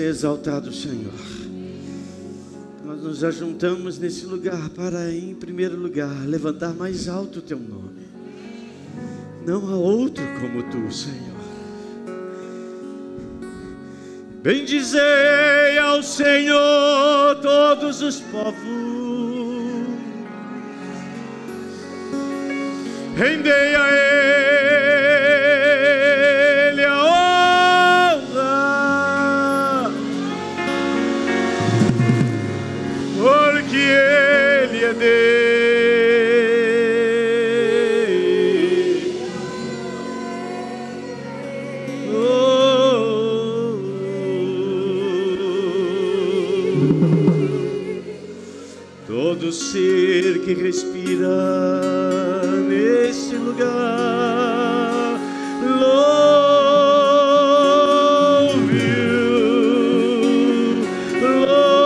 Exaltado Senhor, nós nos ajuntamos nesse lugar para, em primeiro lugar, levantar mais alto o teu nome. Não há outro como tu, Senhor. Bendizei ao Senhor todos os povos, rendei a Ele a honra, porque Ele é Deus. Todo ser que respira nesse lugar louve-o, louve-o,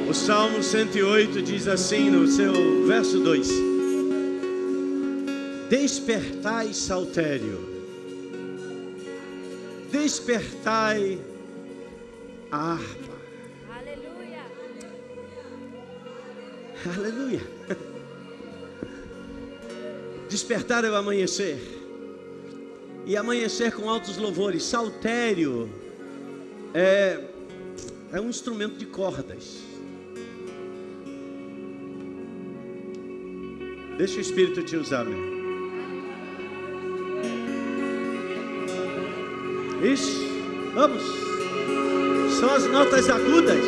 O Salmo 108 diz assim no seu verso 2: despertai, saltério, despertai a harpa. Aleluia. Aleluia. Despertar é o amanhecer, e amanhecer com altos louvores. Saltério é um instrumento de cordas. Deixa o Espírito te usar, meu. Isso, vamos. São as notas agudas.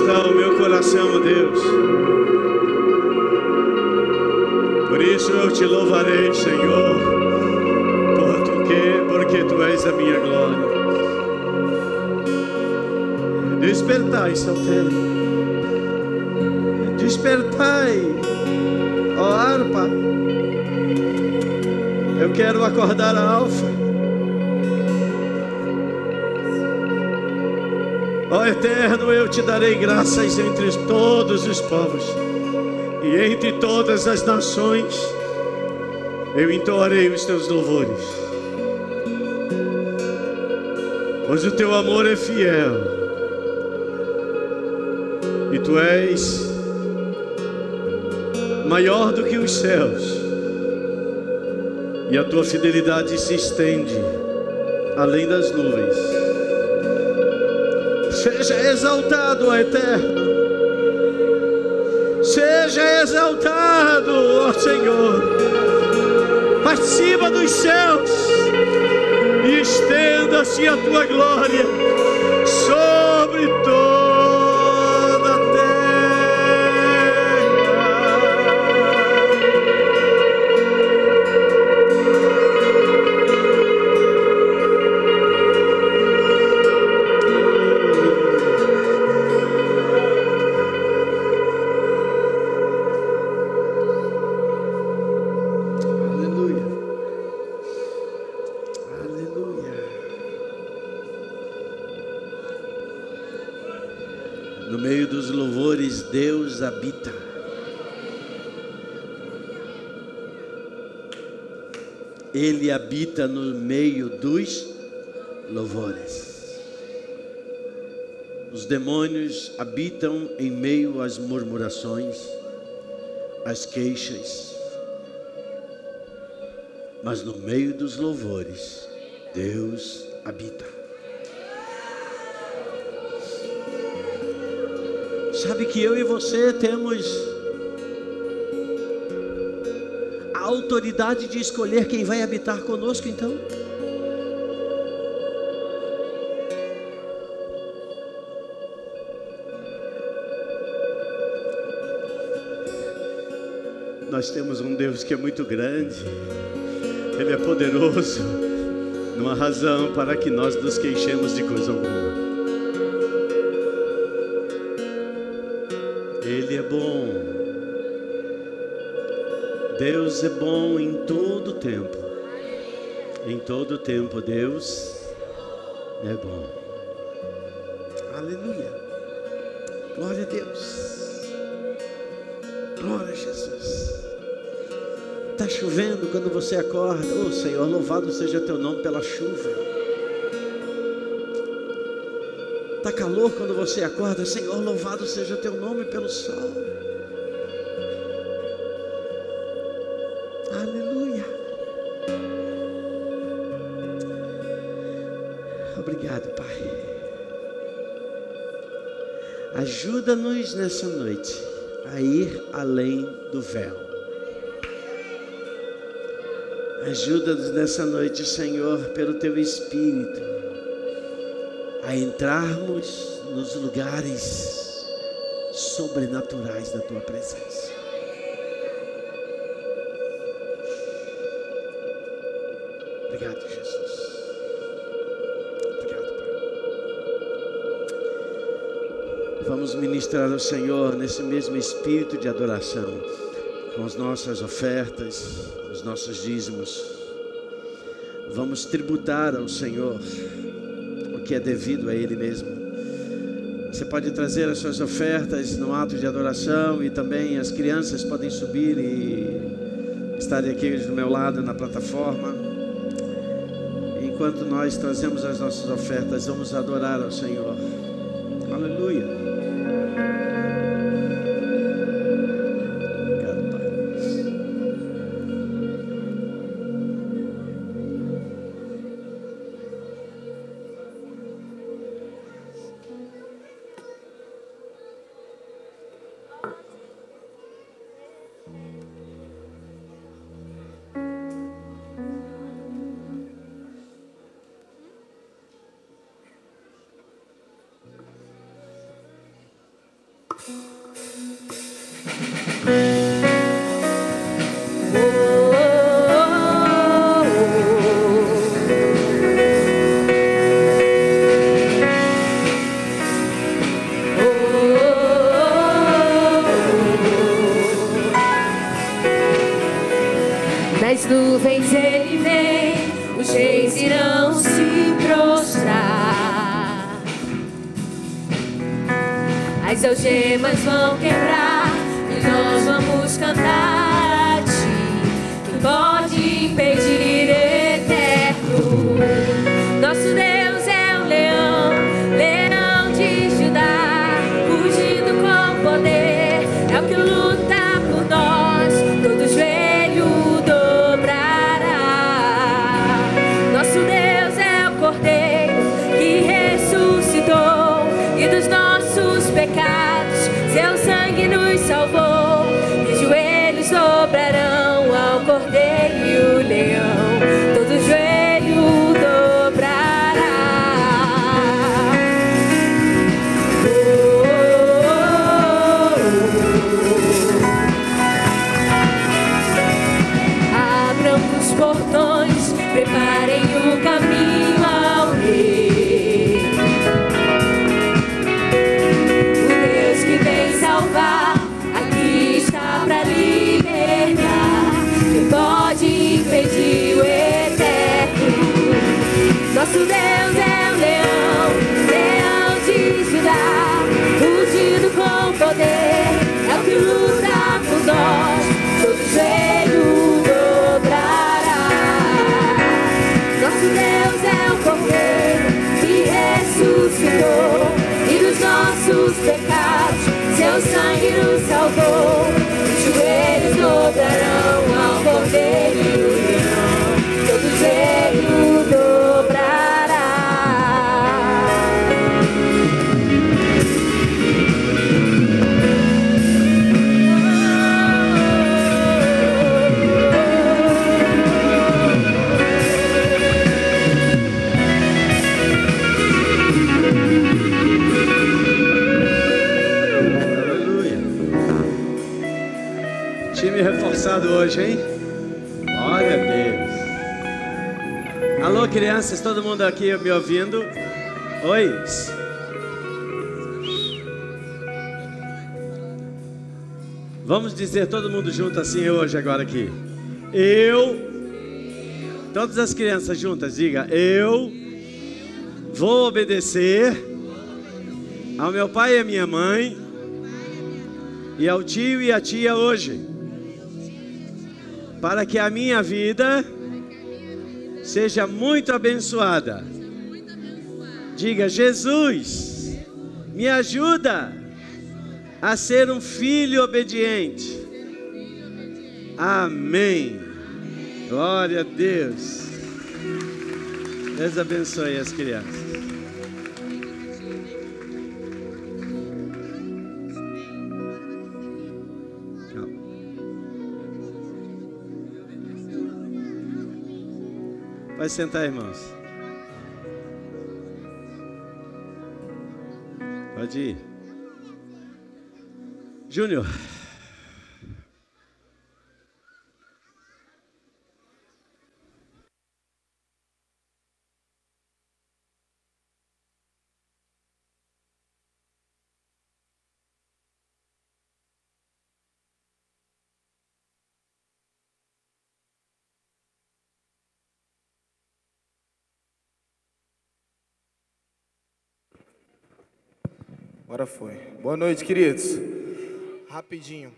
está o meu coração, Deus. Por isso eu te louvarei, Senhor, porque tu és a minha glória. Despertai, solteiro. Despertai, ó harpa. Eu quero acordar a alfa. Ó Eterno, eu te darei graças entre todos os povos e entre todas as nações. Eu entoarei os teus louvores, pois o teu amor é fiel e tu és maior do que os céus, e a tua fidelidade se estende além das nuvens. Seja exaltado, ó Eterno. Seja exaltado, ó Senhor, acima dos céus, e estenda-se a tua glória sobre toda a terra. No meio dos louvores, Deus habita. Ele habita no meio dos louvores. Os demônios habitam em meio às murmurações, às queixas. Mas no meio dos louvores, Deus habita. Sabe que eu e você temos a autoridade de escolher quem vai habitar conosco, então? Nós temos um Deus que é muito grande, Ele é poderoso, não há razão para que nós nos queixemos de coisa alguma. Ele é bom. Deus é bom em todo tempo. Em todo tempo Deus é bom. Aleluia. Glória a Deus. Glória a Jesus. Está chovendo quando você acorda. Oh Senhor, louvado seja teu nome pela chuva. Está calor quando você acorda. Senhor, louvado seja teu nome pelo sol. Aleluia. Obrigado, Pai. Ajuda-nos nessa noite a ir além do véu. Ajuda-nos nessa noite, Senhor, pelo teu Espírito, a entrarmos nos lugares sobrenaturais da tua presença. Obrigado, Jesus. Obrigado, Pai. Vamos ministrar ao Senhor nesse mesmo espírito de adoração, com as nossas ofertas, os nossos dízimos. Vamos tributar ao Senhor que é devido a Ele mesmo. Você pode trazer as suas ofertas no ato de adoração, e também as crianças podem subir e estarem aqui do meu lado na plataforma. Enquanto nós trazemos as nossas ofertas, vamos adorar ao Senhor. Aleluia. Nas nuvens ele vem, os reis irão se prostrar, as algemas vão quebrar e nós vamos cantar a ti. Quem pode impedir eterno? Nosso Deus é o leão, leão de Judá, rugindo com poder, é o que luta por nós, todo joelho dobrará. Nosso Deus é o Cordeiro que ressuscitou e dos nossos pecados seu sangue nos salvou, e joelhos dobrarão ao Cordeiro e o leão, todo joelho dobrará. Abram os portões, preparem o caminho ao rei, o Deus que vem salvar, aqui está pra libertar. Quem pode impedir o eterno? Nosso Deus é o leão, leão de Judá, rugindo com poder, é o que luta por nós, todo joelho dobrará. Nosso Deus é o Cordeiro que ressuscitou e dos nossos pecados seu sangue nos salvou, os joelhos dobrarão ao Cordeiro e o leão, todo joelho dobrará. Aleluia. Time reforçado hoje, hein? Glória a Deus. Alô, crianças, todo mundo aqui me ouvindo? Oi. Vamos dizer todo mundo junto assim hoje, agora aqui. Todas as crianças juntas, diga: eu vou obedecer ao meu pai e à minha mãe, e ao tio e à tia hoje, para que a minha vida seja muito abençoada. Diga: Jesus, me ajuda a ser um filho obediente. Amém. Glória a Deus. Deus abençoe as crianças. Vai sentar, irmãos. Pode ir. Júnior. Agora foi. Boa noite, queridos. Rapidinho.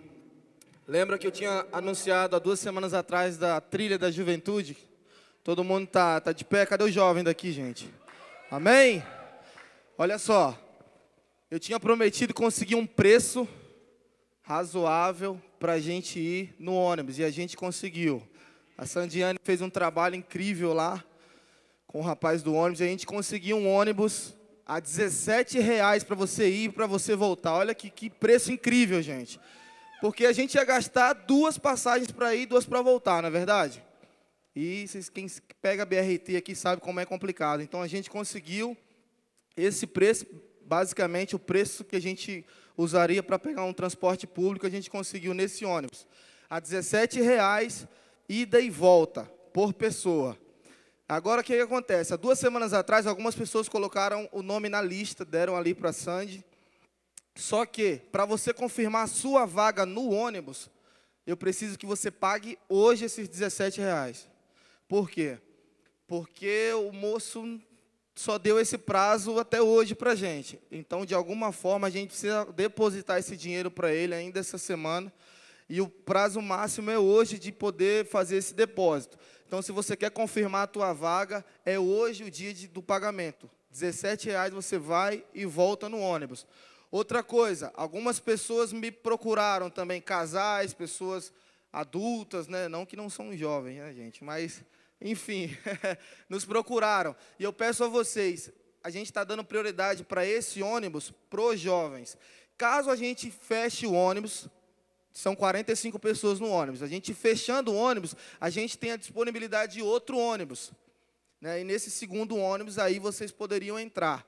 Lembra que eu tinha anunciado há 2 semanas atrás da trilha da juventude? Todo mundo tá de pé. Cadê o jovem daqui, gente? Amém? Olha só. Eu tinha prometido conseguir um preço razoável para a gente ir no ônibus. E a gente conseguiu. A Sandiane fez um trabalho incrível lá com o rapaz do ônibus. E a gente conseguiu um ônibus a R$17 para você ir e para você voltar. Olha que preço incrível, gente. Porque a gente ia gastar 2 passagens para ir e 2 para voltar, não é verdade? E quem pega a BRT aqui sabe como é complicado. Então a gente conseguiu esse preço, basicamente o preço que a gente usaria para pegar um transporte público, a gente conseguiu nesse ônibus. A R$ 17,00, ida e volta, por pessoa. Agora, o que acontece? Há 2 semanas atrás, algumas pessoas colocaram o nome na lista, deram ali para a Sandy. Só que, para você confirmar a sua vaga no ônibus, eu preciso que você pague hoje esses R$ 17,00. Por quê? Porque o moço só deu esse prazo até hoje para a gente. Então, de alguma forma, a gente precisa depositar esse dinheiro para ele ainda essa semana. E o prazo máximo é hoje de poder fazer esse depósito. Então, se você quer confirmar a tua vaga, é hoje o dia do pagamento. R$ 17,00 você vai e volta no ônibus. Outra coisa, algumas pessoas me procuraram também, casais, pessoas adultas, né? Não que não são jovens, né, gente? Mas, enfim, nos procuraram. E eu peço a vocês, a gente está dando prioridade para esse ônibus, para os jovens. Caso a gente feche o ônibus, são 45 pessoas no ônibus. A gente fechando o ônibus, a gente tem a disponibilidade de outro ônibus, né? E nesse segundo ônibus, aí vocês poderiam entrar.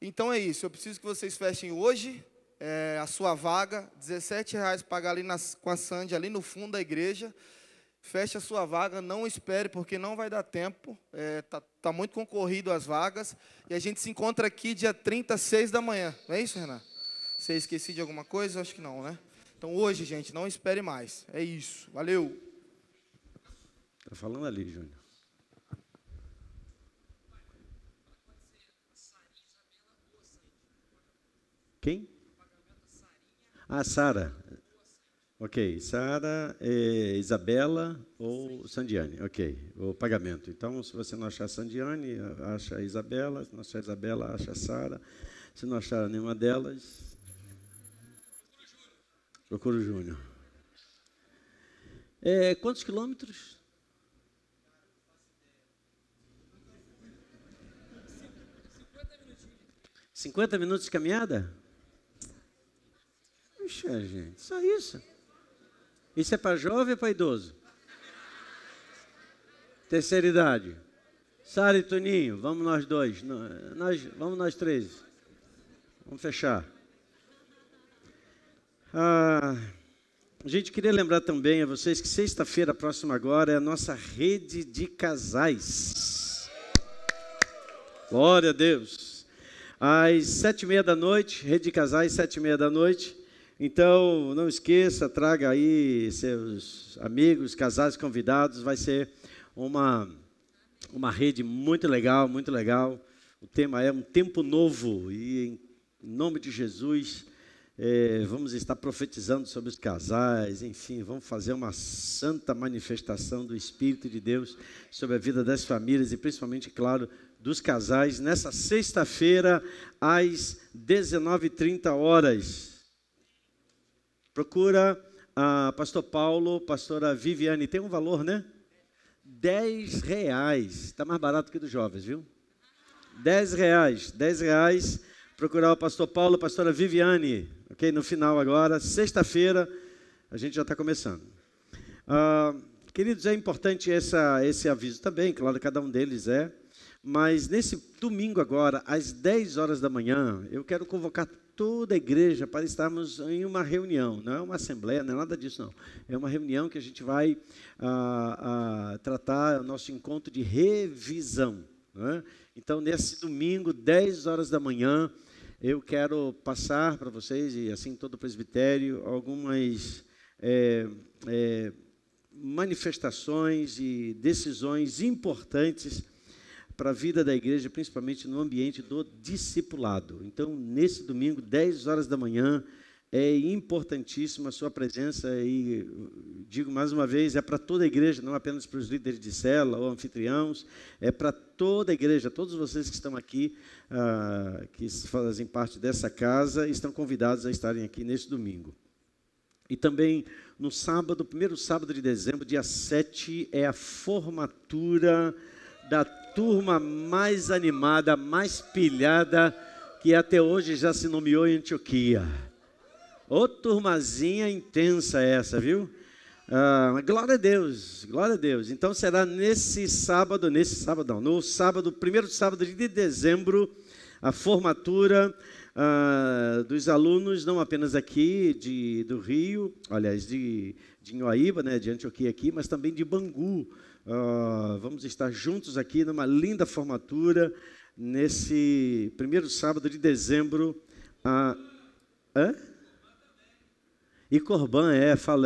Então é isso, eu preciso que vocês fechem hoje a sua vaga, R$ 17,00, pagar ali com a Sandy, ali no fundo da igreja. Feche a sua vaga, não espere, porque não vai dar tempo. Tá muito concorrido as vagas. E a gente se encontra aqui dia 30, 6 da manhã. Não é isso, Renan? Você esqueci de alguma coisa? Acho que não, né? Então hoje, gente, não espere mais. É isso. Valeu. Está falando ali, Júnior. Quem? Ah, Sara. Ok, Sara, Isabela ou Sandiane. Ok, o pagamento. Então, se você não achar Sandiane, acha a Isabela. Se não achar a Isabela, acha a Sara. Se não achar nenhuma delas, procura o Júnior. Quantos quilômetros? 50 minutos de caminhada? Puxa, gente, só isso. Isso é para jovem ou para idoso? Terceira idade. Sara e Toninho, vamos nós dois. Vamos nós três. Vamos fechar. A gente queria lembrar também a vocês que sexta-feira próxima agora é a nossa rede de casais. Glória a Deus. Às 7h30 da noite, rede de casais, 7h30 da noite. Então, não esqueça, traga aí seus amigos, casais convidados. Vai ser uma rede muito legal, muito legal. O tema é um tempo novo e, em nome de Jesus, vamos estar profetizando sobre os casais. Enfim, vamos fazer uma santa manifestação do Espírito de Deus sobre a vida das famílias e, principalmente, claro, dos casais, nessa sexta-feira, às 19h30. Procura a pastor Paulo, pastora Viviane, tem um valor, né? R$10, está mais barato que dos jovens, viu? R$10, procurar o pastor Paulo, a pastora Viviane, ok? No final agora, sexta-feira, a gente já está começando. Queridos, é importante esse aviso também, claro, cada um deles mas nesse domingo agora, às 10 horas da manhã, eu quero convocar toda a igreja para estarmos em uma reunião. Não é uma assembleia, não é nada disso, não. É uma reunião que a gente vai tratar o nosso encontro de revisão. Não é? Então, nesse domingo, 10 horas da manhã, eu quero passar para vocês, e assim todo o presbitério, algumas manifestações e decisões importantes para a vida da igreja, principalmente no ambiente do discipulado. Então, nesse domingo, 10 horas da manhã, é importantíssima a sua presença e, digo mais uma vez, é para toda a igreja, não apenas para os líderes de célula ou anfitriãos, é para toda a igreja, todos vocês que estão aqui, que fazem parte dessa casa, estão convidados a estarem aqui nesse domingo. E também, no sábado, primeiro sábado de dezembro, dia 7, é a formatura da turma mais animada, mais pilhada, que até hoje já se nomeou em Antioquia. Ô turmazinha intensa essa, viu? Glória a Deus, glória a Deus. Então será no sábado, primeiro sábado de dezembro, a formatura dos alunos, não apenas aqui do Rio, aliás, de Inhoaíba, né, de Antioquia aqui, mas também de Bangu. Vamos estar juntos aqui numa linda formatura, nesse primeiro sábado de dezembro. E Corban,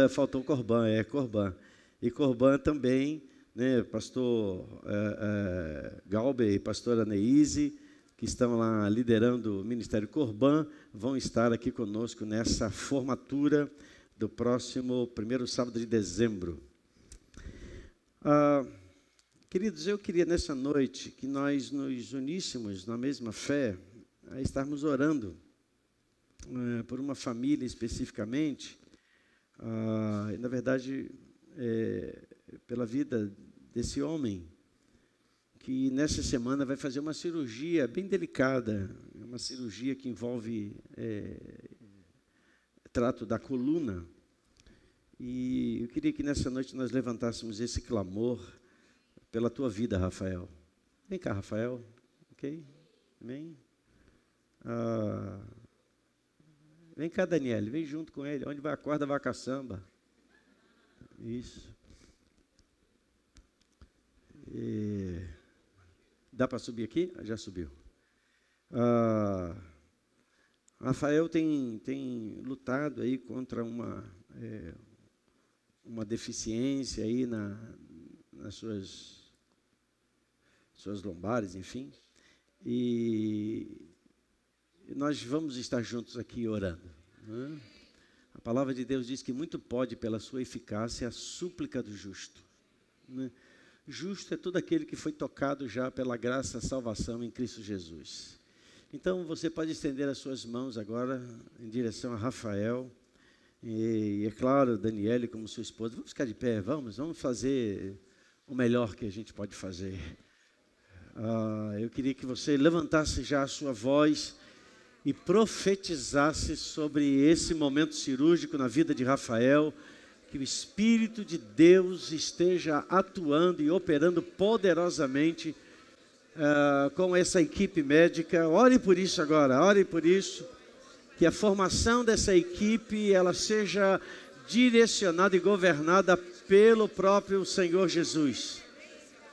faltou Corban, Corban. E Corban também, né, pastor Galber e pastora Neise, que estão lá liderando o Ministério Corban, vão estar aqui conosco nessa formatura do próximo primeiro sábado de dezembro. Queridos, eu queria nessa noite que nós nos uníssemos na mesma fé, a estarmos orando por uma família especificamente, e, na verdade, pela vida desse homem, que nessa semana vai fazer uma cirurgia bem delicada, uma cirurgia que envolve trato da coluna. E eu queria que nessa noite nós levantássemos esse clamor pela tua vida, Rafael. Vem cá, Rafael. Ok? Amém? Vem cá, Daniele, vem junto com ele. Onde vai a corda, vai a caçamba. Isso. Dá para subir aqui? Já subiu. Rafael tem lutado aí contra uma deficiência aí nas suas lombares, enfim. E nós vamos estar juntos aqui orando, né? A palavra de Deus diz que muito pode, pela sua eficácia, a súplica do justo, né? Justo é todo aquele que foi tocado já pela graça, salvação em Cristo Jesus. Então, você pode estender as suas mãos agora em direção a Rafael. E é claro, Daniele, como sua esposa. Vamos ficar de pé, vamos fazer o melhor que a gente pode fazer. Eu queria que você levantasse já a sua voz e profetizasse sobre esse momento cirúrgico na vida de Rafael, que o Espírito de Deus esteja atuando e operando poderosamente com essa equipe médica. Ore por isso agora, ore por isso, que a formação dessa equipe ela seja direcionada e governada pelo próprio Senhor Jesus.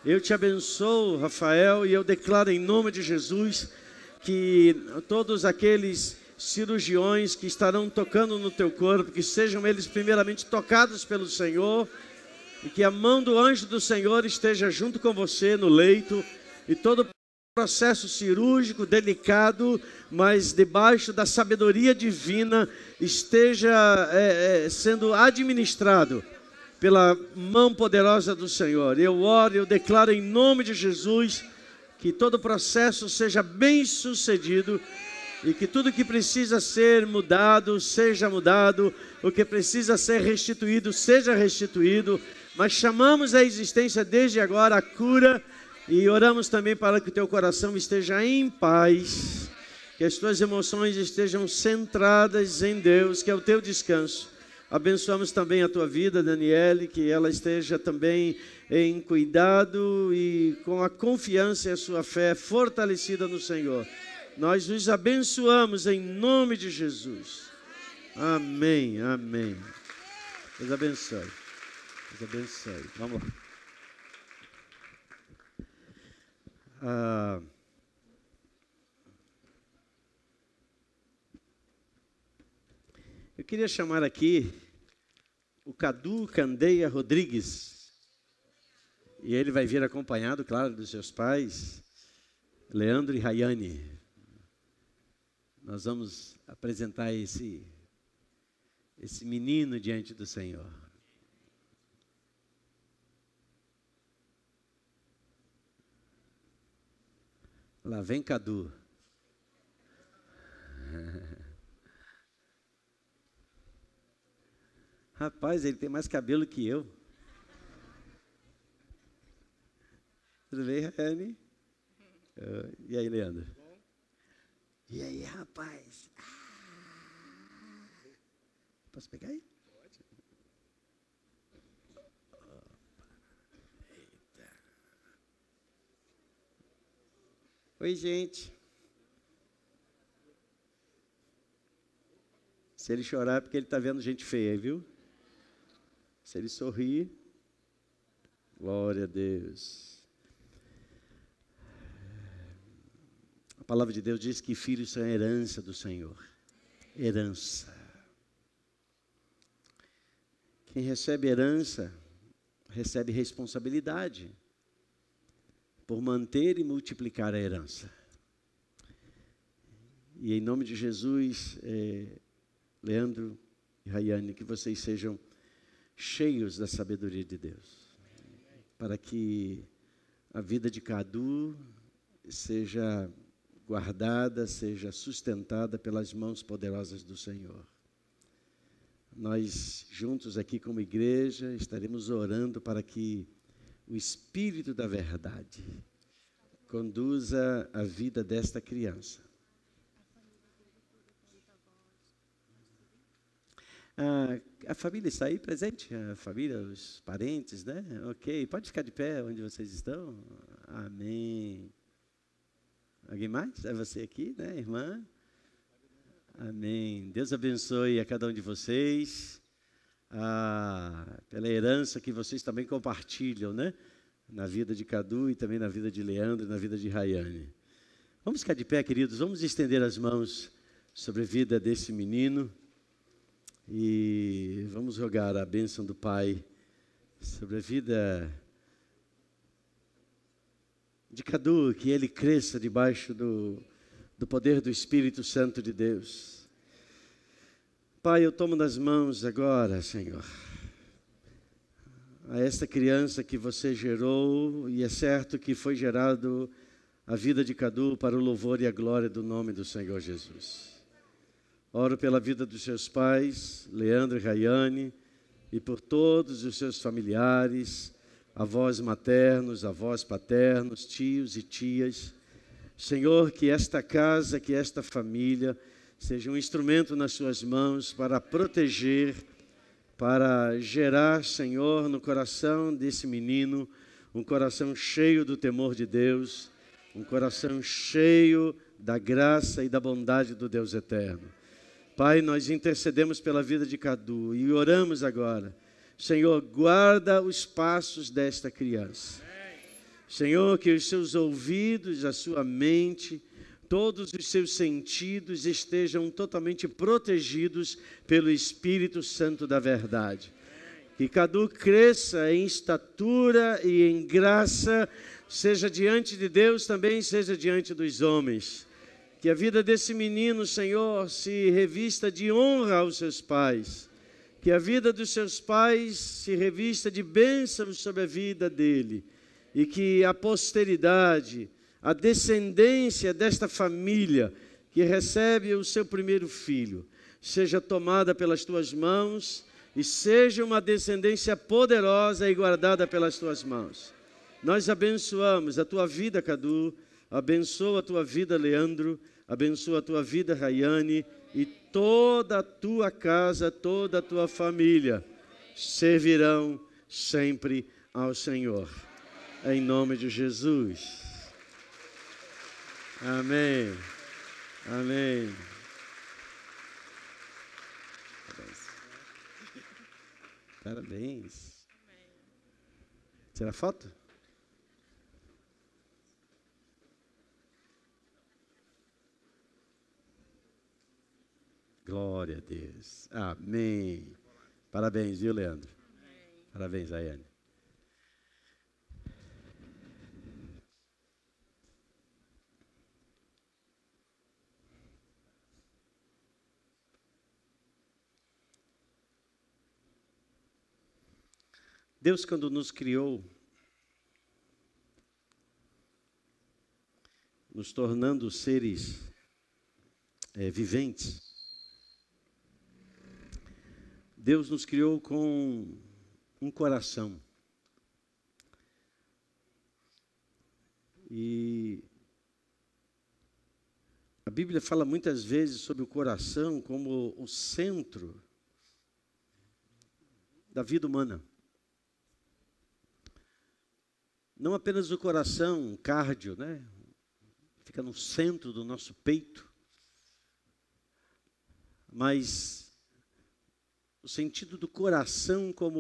Eu te abençoo, Rafael, e eu declaro em nome de Jesus que todos aqueles cirurgiões que estarão tocando no teu corpo, que sejam eles primeiramente tocados pelo Senhor, e que a mão do anjo do Senhor esteja junto com você no leito, e todo processo cirúrgico delicado, mas debaixo da sabedoria divina, esteja sendo administrado pela mão poderosa do Senhor. Eu oro, eu declaro em nome de Jesus que todo processo seja bem sucedido e que tudo que precisa ser mudado, seja mudado, o que precisa ser restituído, seja restituído, mas chamamos à existência desde agora a cura e oramos também para que o teu coração esteja em paz, que as tuas emoções estejam centradas em Deus, que é o teu descanso. Abençoamos também a tua vida, Daniele, que ela esteja também em cuidado e com a confiança e a sua fé fortalecida no Senhor. Nós nos abençoamos em nome de Jesus. Amém, amém. Deus abençoe. Deus abençoe. Vamos lá. Eu queria chamar aqui o Cadu Candeia Rodrigues. E ele vai vir acompanhado, claro, dos seus pais, Leandro e Rayane. Nós vamos apresentar esse menino diante do Senhor. Lá vem Cadu. Rapaz, ele tem mais cabelo que eu. Tudo bem, Rayane? E aí, Leandro? E aí, rapaz? Posso pegar aí? Pode. Eita. Oi, gente. Se ele chorar é porque ele está vendo gente feia, viu? Se ele sorrir, glória a Deus. A palavra de Deus diz que filhos são herança do Senhor. Herança. Quem recebe herança, recebe responsabilidade por manter e multiplicar a herança. E em nome de Jesus, Leandro e Rayane, que vocês sejam cheios da sabedoria de Deus, para que a vida de Cadu seja guardada, seja sustentada pelas mãos poderosas do Senhor. Nós, juntos aqui como igreja, estaremos orando para que o Espírito da verdade conduza a vida desta criança. A família está aí presente? A família, os parentes, né? Ok, pode ficar de pé onde vocês estão. Amém. Alguém mais? É você aqui, né, irmã? Amém. Deus abençoe a cada um de vocês, pela herança que vocês também compartilham, né? Na vida de Cadu e também na vida de Leandro e na vida de Rayane. Vamos ficar de pé, queridos, vamos estender as mãos sobre a vida desse menino e vamos rogar a bênção do Pai sobre a vida de Cadu, que ele cresça debaixo do poder do Espírito Santo de Deus. Pai, eu tomo nas mãos agora, Senhor, a esta criança que você gerou, e é certo que foi gerado a vida de Cadu para o louvor e a glória do nome do Senhor Jesus. Oro pela vida dos seus pais, Leandro e Rayane, e por todos os seus familiares, avós maternos, avós paternos, tios e tias. Senhor, que esta casa, que esta família seja um instrumento nas suas mãos para proteger, para gerar, Senhor, no coração desse menino, um coração cheio do temor de Deus, um coração cheio da graça e da bondade do Deus eterno. Pai, nós intercedemos pela vida de Cadu e oramos agora. Senhor, guarda os passos desta criança. Senhor, que os seus ouvidos, a sua mente, todos os seus sentidos estejam totalmente protegidos pelo Espírito Santo da verdade. Que Cadu cresça em estatura e em graça, seja diante de Deus, também seja diante dos homens. Que a vida desse menino, Senhor, se revista de honra aos seus pais. Que a vida dos seus pais se revista de bênçãos sobre a vida dele. E que a posteridade, a descendência desta família que recebe o seu primeiro filho, seja tomada pelas tuas mãos e seja uma descendência poderosa e guardada pelas tuas mãos. Nós abençoamos a tua vida, Cadu, abençoa a tua vida, Leandro, abençoa a tua vida, Rayane, e toda a tua casa, toda a tua família servirão sempre ao Senhor. Em nome de Jesus. Amém. Amém. Parabéns. Tira foto? Glória a Deus. Amém. Parabéns, viu, Leandro? Parabéns, Ayane. Deus, quando nos criou, nos tornando seres viventes, Deus nos criou com um coração. E a Bíblia fala muitas vezes sobre o coração como o centro da vida humana. Não apenas o coração, cardio, né? Fica no centro do nosso peito, mas o sentido do coração como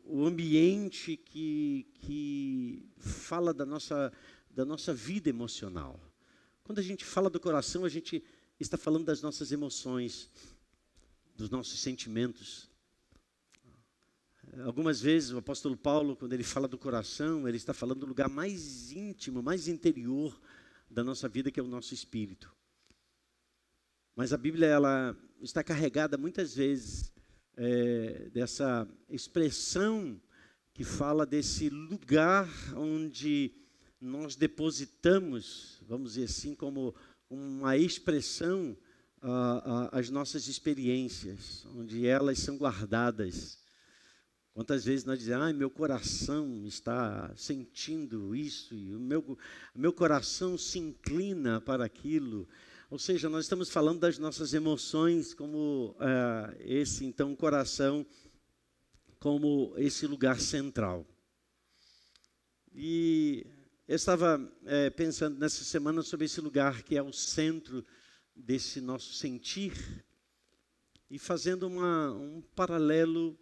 o ambiente que fala da nossa vida emocional. Quando a gente fala do coração, a gente está falando das nossas emoções, dos nossos sentimentos. Algumas vezes o apóstolo Paulo, quando ele fala do coração, ele está falando do lugar mais íntimo, mais interior da nossa vida, que é o nosso espírito. Mas a Bíblia, ela está carregada muitas vezes dessa expressão que fala desse lugar onde nós depositamos, vamos dizer assim, como uma expressão, as nossas experiências, onde elas são guardadas. Quantas vezes nós dizemos, meu coração está sentindo isso, e o meu coração se inclina para aquilo. Ou seja, nós estamos falando das nossas emoções como então, coração, como esse lugar central. E eu estava pensando nessa semana sobre esse lugar que é o centro desse nosso sentir e fazendo um paralelo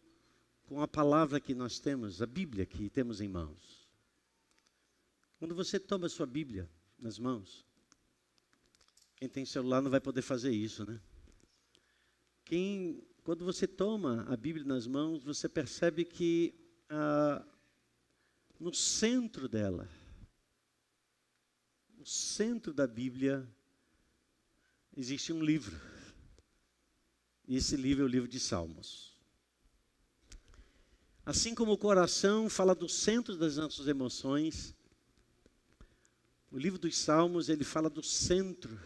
com a palavra que nós temos, a Bíblia que temos em mãos. Quando você toma a sua Bíblia nas mãos, quem tem celular não vai poder fazer isso, né? Quando você toma a Bíblia nas mãos, você percebe que no centro dela, no centro da Bíblia, existe um livro. E esse livro é o livro de Salmos. Assim como o coração fala do centro das nossas emoções, o livro dos Salmos, ele fala do centro.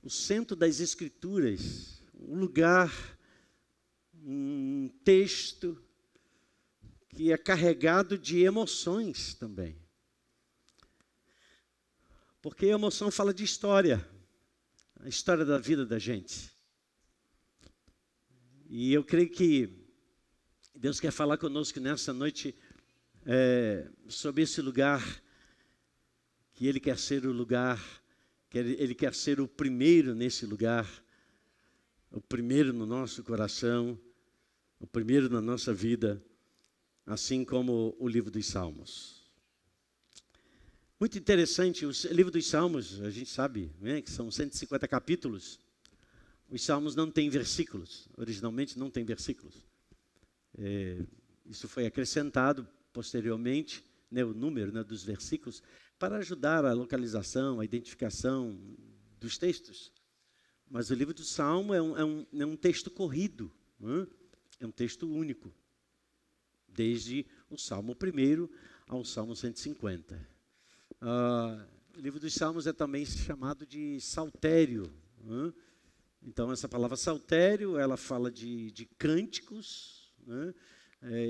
O centro das Escrituras, um lugar, um texto que é carregado de emoções também. Porque a emoção fala de história, a história da vida da gente. E eu creio que Deus quer falar conosco nessa noite sobre esse lugar, que Ele quer ser o lugar, que Ele quer ser o primeiro nesse lugar, o primeiro no nosso coração, o primeiro na nossa vida, assim como o livro dos Salmos. Muito interessante, o livro dos Salmos, a gente sabe, né, que são 150 capítulos. Os Salmos não têm versículos, originalmente não tem versículos. Isso foi acrescentado posteriormente, né, o número, né, dos versículos, para ajudar a localização, a identificação dos textos. Mas o livro do Salmo é um texto corrido, né? É um texto único, desde o Salmo 1 ao Salmo 150. O livro dos Salmos é também chamado de saltério, né? Então, essa palavra saltério, ela fala de cânticos, né?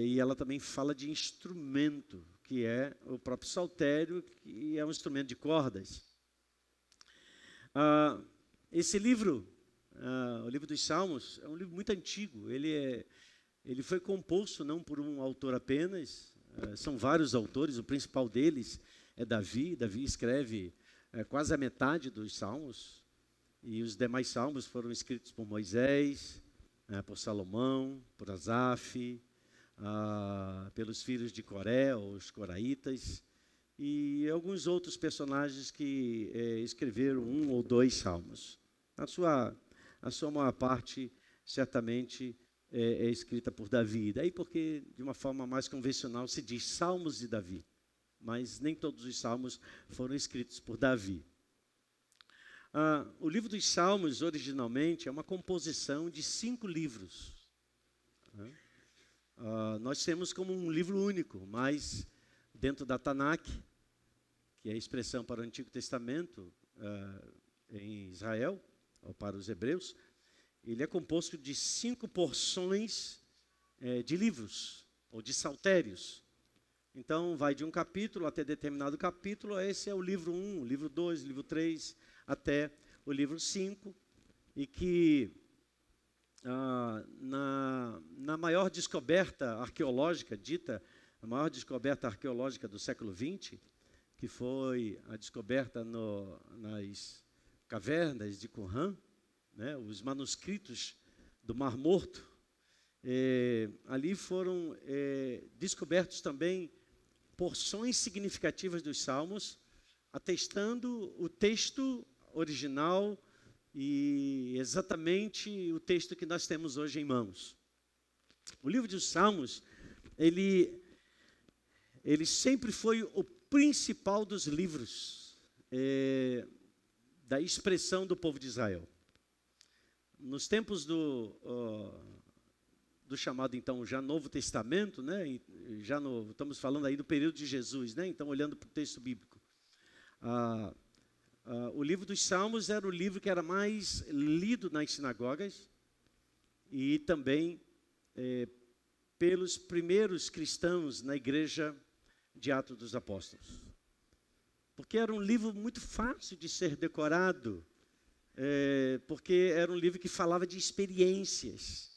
E ela também fala de instrumento, que é o próprio saltério, que é um instrumento de cordas. Esse livro, o livro dos Salmos, é um livro muito antigo. Ele foi composto não por um autor apenas, são vários autores, o principal deles é Davi. Davi escreve quase a metade dos Salmos, e os demais Salmos foram escritos por Moisés, por Salomão, por Asaf, pelos filhos de Coré, os coraitas, e alguns outros personagens que escreveram um ou dois salmos. A sua maior parte, certamente, é escrita por Davi. Daí porque, de uma forma mais convencional, se diz Salmos de Davi, mas nem todos os salmos foram escritos por Davi. O livro dos Salmos, originalmente, é uma composição de 5 livros. Nós temos como um livro único, mas dentro da Tanakh, que é a expressão para o Antigo Testamento em Israel, ou para os hebreus, ele é composto de 5 porções de livros, ou de saltérios. Então, vai de um capítulo até determinado capítulo. Esse é o livro 1, o livro 2, o livro 3, até o livro 5, e que na maior descoberta arqueológica, dita a maior descoberta arqueológica do século XX, que foi a descoberta nas cavernas de Qumran, né, os manuscritos do Mar Morto, ali foram descobertos também porções significativas dos Salmos, atestando o texto original e exatamente o texto que nós temos hoje em mãos. O livro dos Salmos, ele sempre foi o principal dos livros da expressão do povo de Israel. Nos tempos do chamado, então, já Novo Testamento, né? Estamos falando aí do período de Jesus, né? Então, olhando para o texto bíblico. O livro dos Salmos era o livro que era mais lido nas sinagogas e também pelos primeiros cristãos na igreja de Atos dos Apóstolos. Porque era um livro muito fácil de ser decorado, porque era um livro que falava de experiências.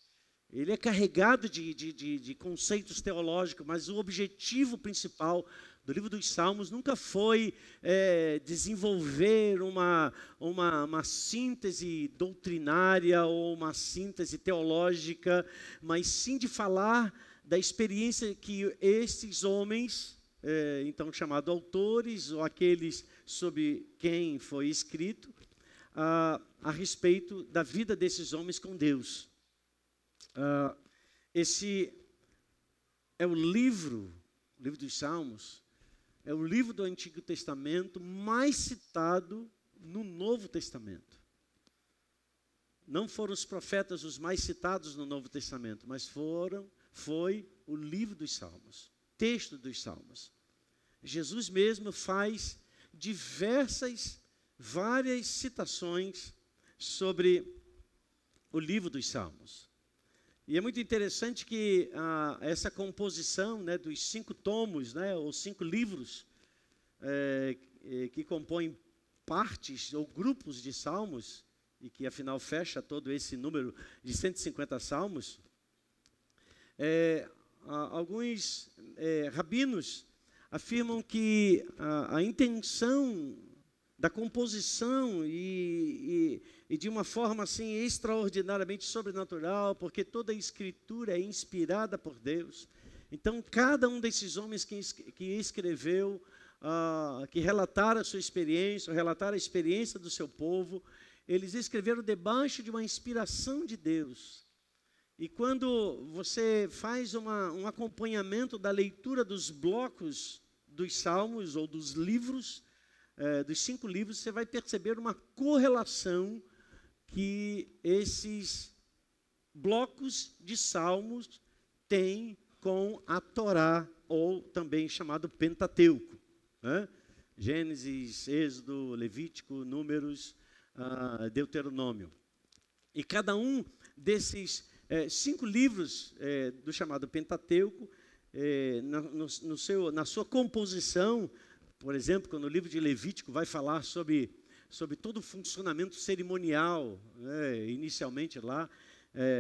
Ele é carregado de conceitos teológicos, mas o objetivo principal do livro dos Salmos nunca foi desenvolver uma síntese doutrinária ou uma síntese teológica, mas sim de falar da experiência que esses homens, então chamados autores, ou aqueles sobre quem foi escrito, a respeito da vida desses homens com Deus. Esse é o livro dos Salmos, é o livro do Antigo Testamento mais citado no Novo Testamento. Não foram os profetas os mais citados no Novo Testamento, mas foi o livro dos Salmos, texto dos Salmos. Jesus mesmo faz várias citações sobre o livro dos Salmos. E é muito interessante que essa composição, né, dos 5 tomos, né, ou 5 livros que compõem partes ou grupos de salmos, e que afinal fecha todo esse número de 150 salmos, alguns rabinos afirmam que a intenção da composição e de uma forma assim extraordinariamente sobrenatural, porque toda a escritura é inspirada por Deus. Então, cada um desses homens que escreveu, que relataram a sua experiência, relataram a experiência do seu povo, eles escreveram debaixo de uma inspiração de Deus. E quando você faz um acompanhamento da leitura dos blocos dos salmos ou dos livros, dos 5 livros, você vai perceber uma correlação que esses blocos de salmos têm com a Torá, ou também chamado Pentateuco, né? Gênesis, Êxodo, Levítico, Números, Deuteronômio. E cada um desses 5 livros do chamado Pentateuco, na sua composição, por exemplo, quando o livro de Levítico vai falar sobre todo o funcionamento cerimonial, inicialmente lá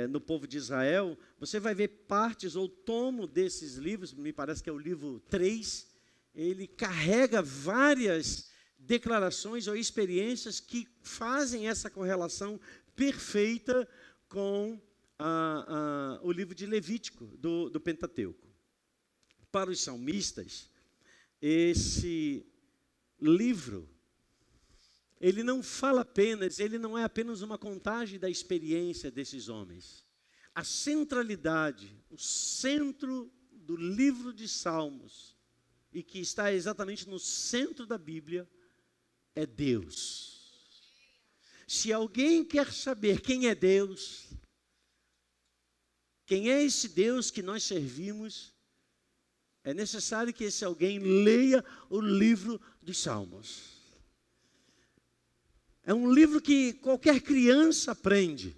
no povo de Israel, você vai ver partes ou tomo desses livros, me parece que é o livro 3, ele carrega várias declarações ou experiências que fazem essa correlação perfeita com o livro de Levítico, do Pentateuco. Para os salmistas, esse livro, ele não é apenas uma contagem da experiência desses homens. A centralidade, o centro do livro de Salmos, e que está exatamente no centro da Bíblia, é Deus. Se alguém quer saber quem é Deus, quem é esse Deus que nós servimos, é necessário que esse alguém leia o livro dos Salmos. É um livro que qualquer criança aprende,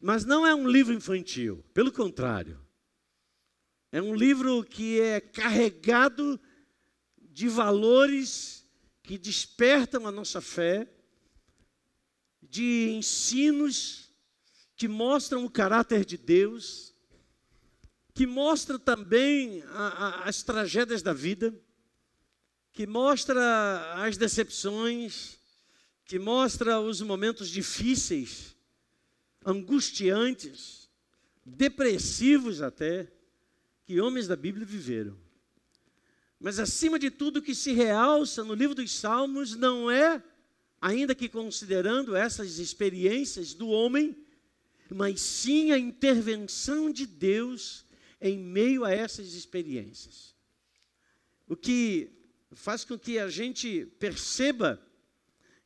mas não é um livro infantil, pelo contrário. É um livro que é carregado de valores que despertam a nossa fé, de ensinos que mostram o caráter de Deus, que mostra também as tragédias da vida, que mostra as decepções, que mostra os momentos difíceis angustiantes, depressivos até, que homens da Bíblia viveram. Mas, acima de tudo, o que se realça no livro dos Salmos não é, ainda que considerando essas experiências do homem, mas sim a intervenção de Deus em meio a essas experiências. O que faz com que a gente perceba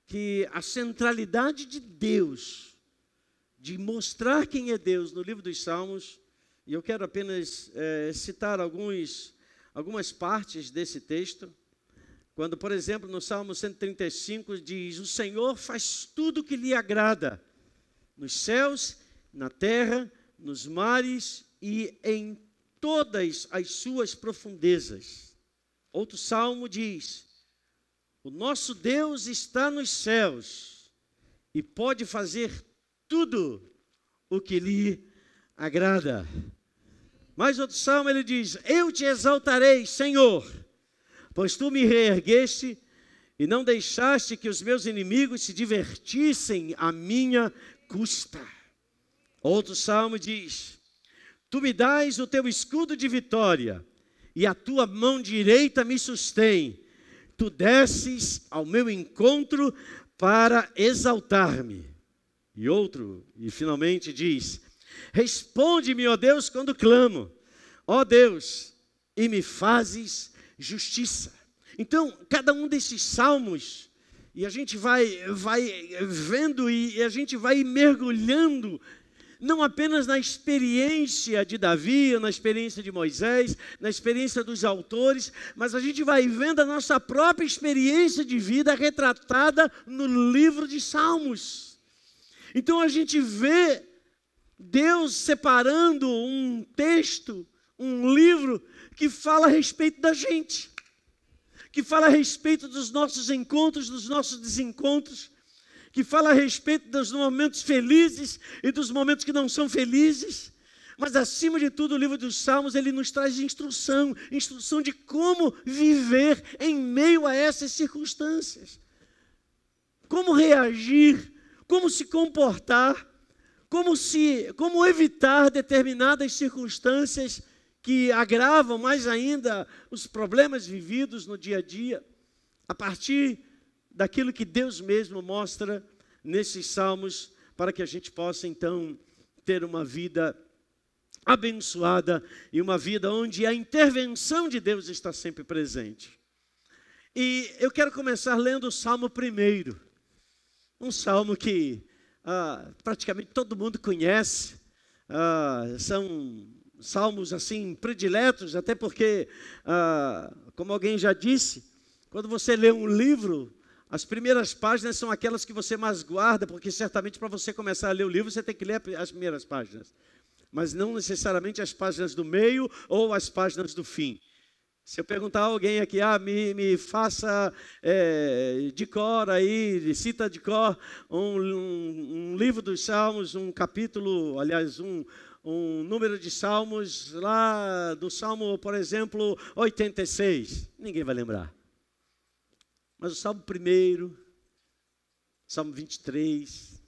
que a centralidade de Deus, de mostrar quem é Deus no livro dos Salmos, e eu quero apenas citar algumas partes desse texto, quando, por exemplo, no Salmo 135 diz: o Senhor faz tudo o que lhe agrada, nos céus, na terra, nos mares e em todas as suas profundezas. Outro salmo diz: o nosso Deus está nos céus e pode fazer tudo o que lhe agrada. Mais outro salmo ele diz: eu te exaltarei, Senhor, pois tu me reergueste e não deixaste que os meus inimigos se divertissem à minha custa. Outro salmo diz: tu me dás o teu escudo de vitória e a tua mão direita me sustém. Tu desces ao meu encontro para exaltar-me. E outro, e finalmente diz: responde-me, ó Deus, quando clamo, ó Deus, e me fazes justiça. Então, cada um desses salmos, e a gente vai vendo e a gente vai mergulhando, não apenas na experiência de Davi, na experiência de Moisés, na experiência dos autores, mas a gente vai vendo a nossa própria experiência de vida retratada no livro de Salmos. Então a gente vê Deus separando um texto, um livro que fala a respeito da gente, que fala a respeito dos nossos encontros, dos nossos desencontros, que fala a respeito dos momentos felizes e dos momentos que não são felizes. Mas, acima de tudo, o livro dos Salmos, ele nos traz instrução de como viver em meio a essas circunstâncias. Como reagir, como se comportar, como evitar determinadas circunstâncias que agravam mais ainda os problemas vividos no dia a dia, a partir daquilo que Deus mesmo mostra nesses salmos, para que a gente possa, então, ter uma vida abençoada e uma vida onde a intervenção de Deus está sempre presente. E eu quero começar lendo o Salmo 1, um salmo que praticamente todo mundo conhece, são salmos assim prediletos, até porque, como alguém já disse, quando você lê um livro, as primeiras páginas são aquelas que você mais guarda, porque certamente para você começar a ler o livro, você tem que ler as primeiras páginas, mas não necessariamente as páginas do meio ou as páginas do fim. Se eu perguntar a alguém aqui, me faça de cor aí, cita de cor um livro dos Salmos, um capítulo, aliás, um número de Salmos, lá do Salmo, por exemplo, 86, ninguém vai lembrar. Mas o Salmo 1, Salmo 23,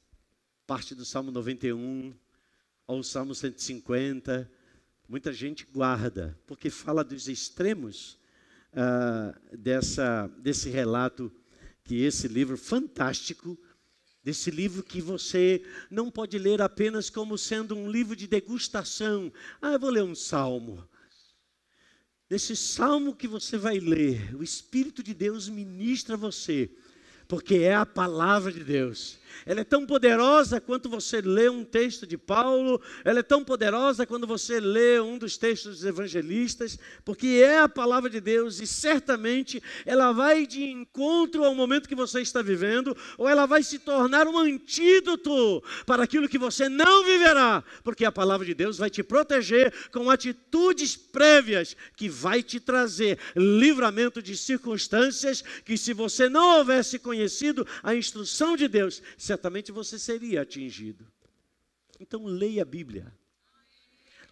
parte do Salmo 91, ou o Salmo 150, muita gente guarda, porque fala dos extremos desse relato, que esse livro fantástico, desse livro que você não pode ler apenas como sendo um livro de degustação. Eu vou ler um salmo. Nesse salmo que você vai ler, o Espírito de Deus ministra a você, porque é a palavra de Deus. Ela é tão poderosa quanto você lê um texto de Paulo, ela é tão poderosa quando você lê um dos textos dos evangelistas, porque é a palavra de Deus e certamente ela vai de encontro ao momento que você está vivendo, ou ela vai se tornar um antídoto para aquilo que você não viverá, porque a palavra de Deus vai te proteger com atitudes prévias que vai te trazer livramento de circunstâncias que, se você não houvesse conhecido a instrução de Deus, certamente você seria atingido. Então leia a Bíblia,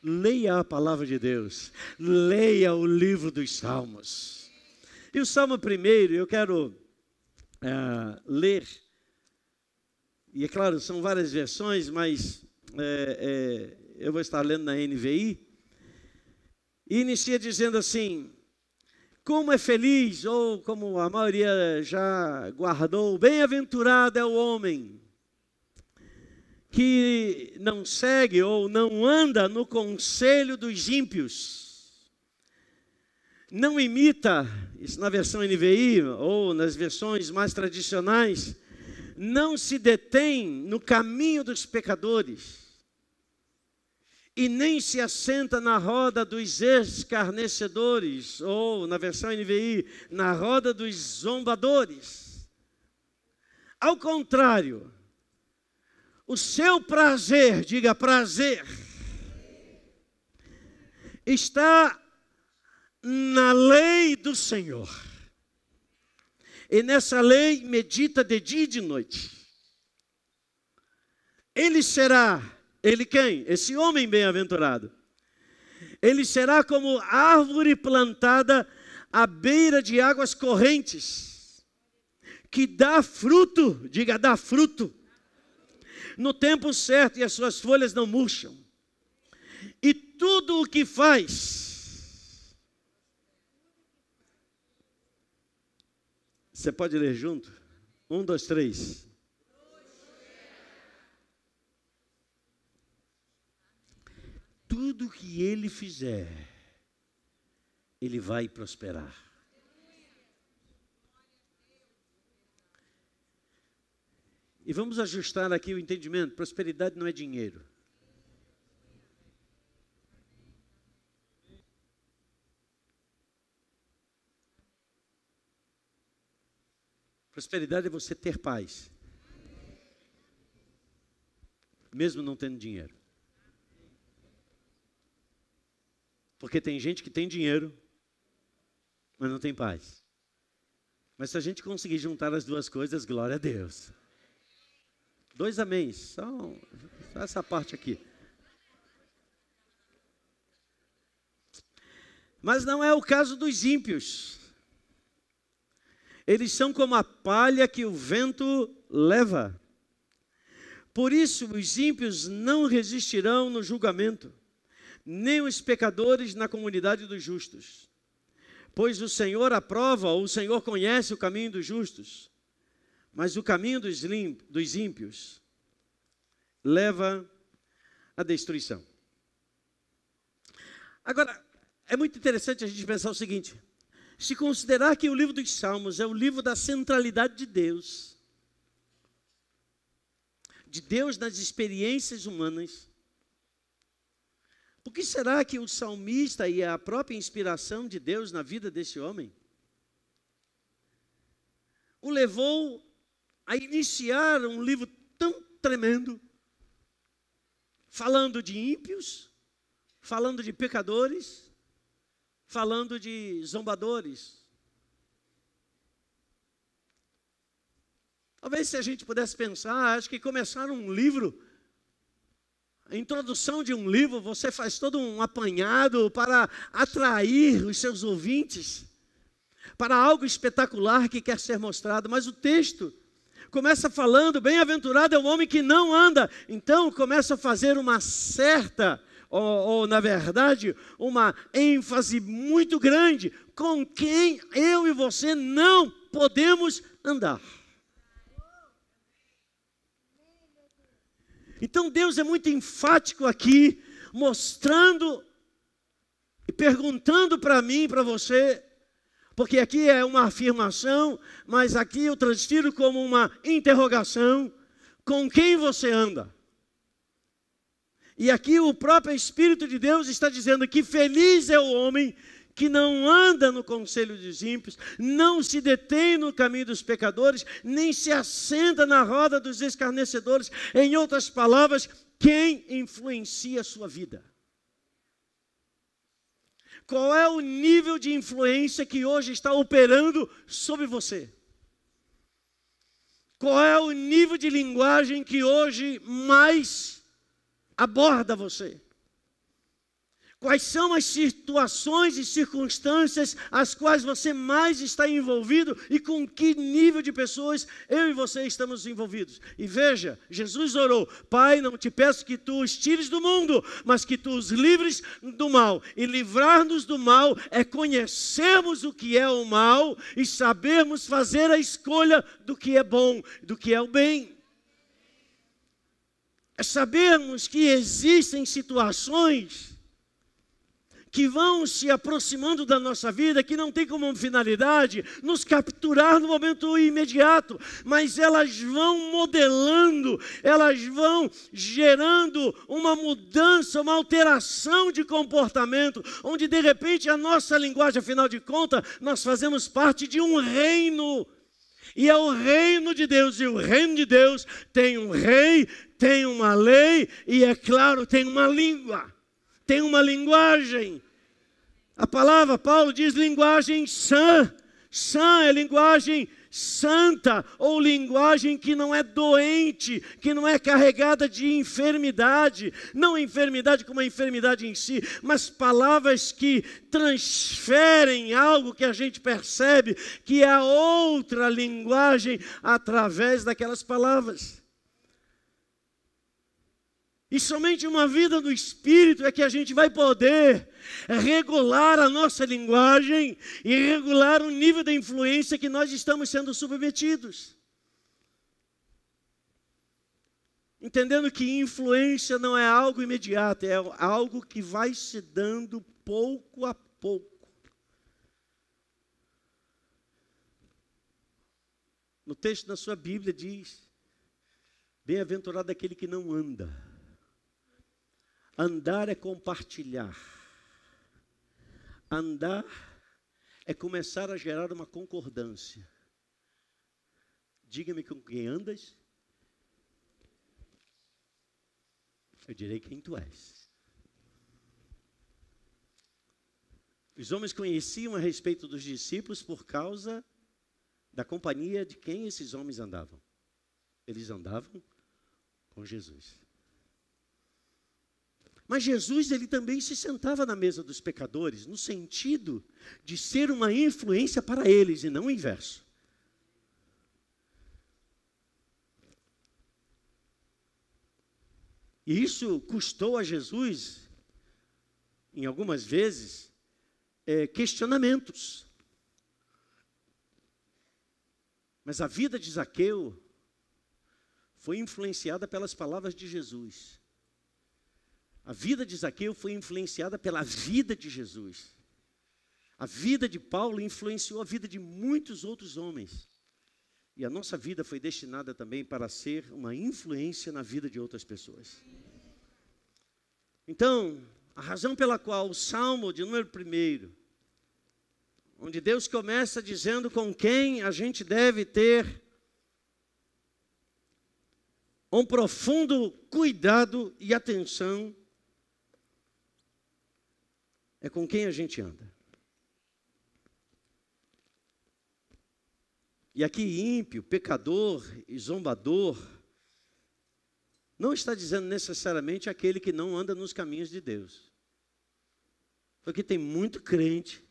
leia a palavra de Deus, leia o livro dos Salmos. E o Salmo 1, eu quero ler, e é claro, são várias versões, mas eu vou estar lendo na NVI, e inicia dizendo assim: como é feliz, ou como a maioria já guardou, bem-aventurado é o homem que não segue ou não anda no conselho dos ímpios, não imita, isso na versão NVI ou nas versões mais tradicionais, não se detém no caminho dos pecadores, e nem se assenta na roda dos escarnecedores, ou na versão NVI, na roda dos zombadores. Ao contrário, o seu prazer, diga prazer, está na lei do Senhor. E nessa lei medita de dia e de noite. Ele será, ele quem? Esse homem bem-aventurado. Ele será como árvore plantada à beira de águas correntes, que dá fruto, diga dá fruto, no tempo certo, e as suas folhas não murcham. E tudo o que faz, você pode ler junto? 1, 2, 3. Tudo que ele fizer, ele vai prosperar. E vamos ajustar aqui o entendimento: prosperidade não é dinheiro. Prosperidade é você ter paz, mesmo não tendo dinheiro. Porque tem gente que tem dinheiro, mas não tem paz. Mas se a gente conseguir juntar as duas coisas, glória a Deus. 2 améns, só essa parte aqui. Mas não é o caso dos ímpios. Eles são como a palha que o vento leva. Por isso os ímpios não resistirão no julgamento, nem os pecadores na comunidade dos justos. Pois o Senhor aprova, ou o Senhor conhece o caminho dos justos, mas o caminho dos ímpios leva à destruição. Agora, é muito interessante a gente pensar o seguinte: se considerar que o livro dos Salmos é o livro da centralidade de Deus nas experiências humanas, por que será que o salmista e a própria inspiração de Deus na vida desse homem o levou a iniciar um livro tão tremendo, falando de ímpios, falando de pecadores, falando de zombadores? Talvez se a gente pudesse pensar, acho que começar um livro, a introdução de um livro, você faz todo um apanhado para atrair os seus ouvintes para algo espetacular que quer ser mostrado, mas o texto começa falando: bem-aventurado é o homem que não anda. Então começa a fazer uma certa, ou na verdade, uma ênfase muito grande com quem eu e você não podemos andar. Então Deus é muito enfático aqui, mostrando e perguntando para mim e para você, porque aqui é uma afirmação, mas aqui eu transfiro como uma interrogação: com quem você anda? E aqui o próprio Espírito de Deus está dizendo que feliz é o homem que não anda no conselho dos ímpios, não se detém no caminho dos pecadores, nem se assenta na roda dos escarnecedores. Em outras palavras, quem influencia a sua vida? Qual é o nível de influência que hoje está operando sobre você? Qual é o nível de linguagem que hoje mais aborda você? Quais são as situações e circunstâncias as quais você mais está envolvido e com que nível de pessoas eu e você estamos envolvidos? E veja, Jesus orou: Pai, não te peço que tu os tires do mundo, mas que tu os livres do mal. E livrar-nos do mal é conhecermos o que é o mal e sabermos fazer a escolha do que é bom, do que é o bem. É sabermos que existem situações que vão se aproximando da nossa vida, que não tem como finalidade nos capturar no momento imediato, mas elas vão modelando, elas vão gerando uma mudança, uma alteração de comportamento, onde de repente a nossa linguagem, afinal de contas, nós fazemos parte de um reino, e é o reino de Deus, e o reino de Deus tem um rei, tem uma lei, e é claro, tem uma língua. Tem uma linguagem. A palavra, Paulo diz linguagem sã. Sã é linguagem santa, ou linguagem que não é doente, que não é carregada de enfermidade. Não a enfermidade como a enfermidade em si, mas palavras que transferem algo que a gente percebe que é a outra linguagem através daquelas palavras. E somente uma vida do Espírito é que a gente vai poder regular a nossa linguagem e regular o nível de influência que nós estamos sendo submetidos. Entendendo que influência não é algo imediato, é algo que vai se dando pouco a pouco. No texto da sua Bíblia diz: bem-aventurado aquele que não anda. Andar é compartilhar. Andar é começar a gerar uma concordância. Diga-me com quem andas. Eu direi quem tu és. Os homens conheciam a respeito dos discípulos por causa da companhia de quem esses homens andavam. Eles andavam com Jesus. Mas Jesus, ele também se sentava na mesa dos pecadores, no sentido de ser uma influência para eles, e não o inverso. E isso custou a Jesus, em algumas vezes, questionamentos. Mas a vida de Zaqueu foi influenciada pelas palavras de Jesus. A vida de Zaqueu foi influenciada pela vida de Jesus. A vida de Paulo influenciou a vida de muitos outros homens. E a nossa vida foi destinada também para ser uma influência na vida de outras pessoas. Então, a razão pela qual o Salmo de número 1, onde Deus começa dizendo com quem a gente deve ter um profundo cuidado e atenção, é com quem a gente anda. E aqui ímpio, pecador e zombador, não está dizendo necessariamente aquele que não anda nos caminhos de Deus. Porque tem muito crente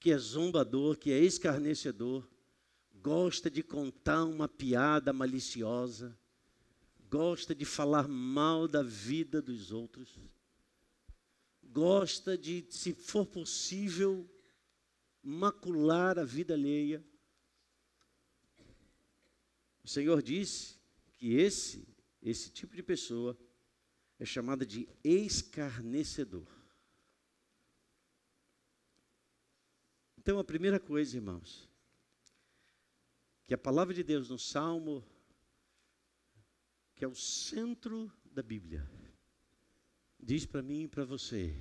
que é zombador, que é escarnecedor, gosta de contar uma piada maliciosa, gosta de falar mal da vida dos outros, gosta de, se for possível, macular a vida alheia. O Senhor disse que esse tipo de pessoa é chamada de escarnecedor. Então, a primeira coisa, irmãos, que a palavra de Deus no Salmo, que é o centro da Bíblia, diz para mim e para você: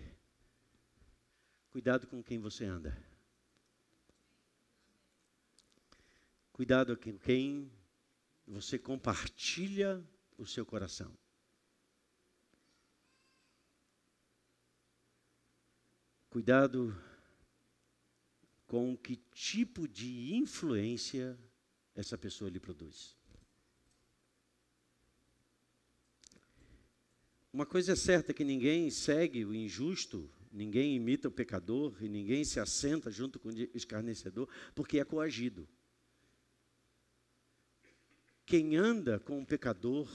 cuidado com quem você anda. Cuidado com quem você compartilha o seu coração. Cuidado com que tipo de influência essa pessoa lhe produz. Uma coisa é certa, que ninguém segue o injusto, ninguém imita o pecador e ninguém se assenta junto com o escarnecedor, porque é coagido. Quem anda com o pecador,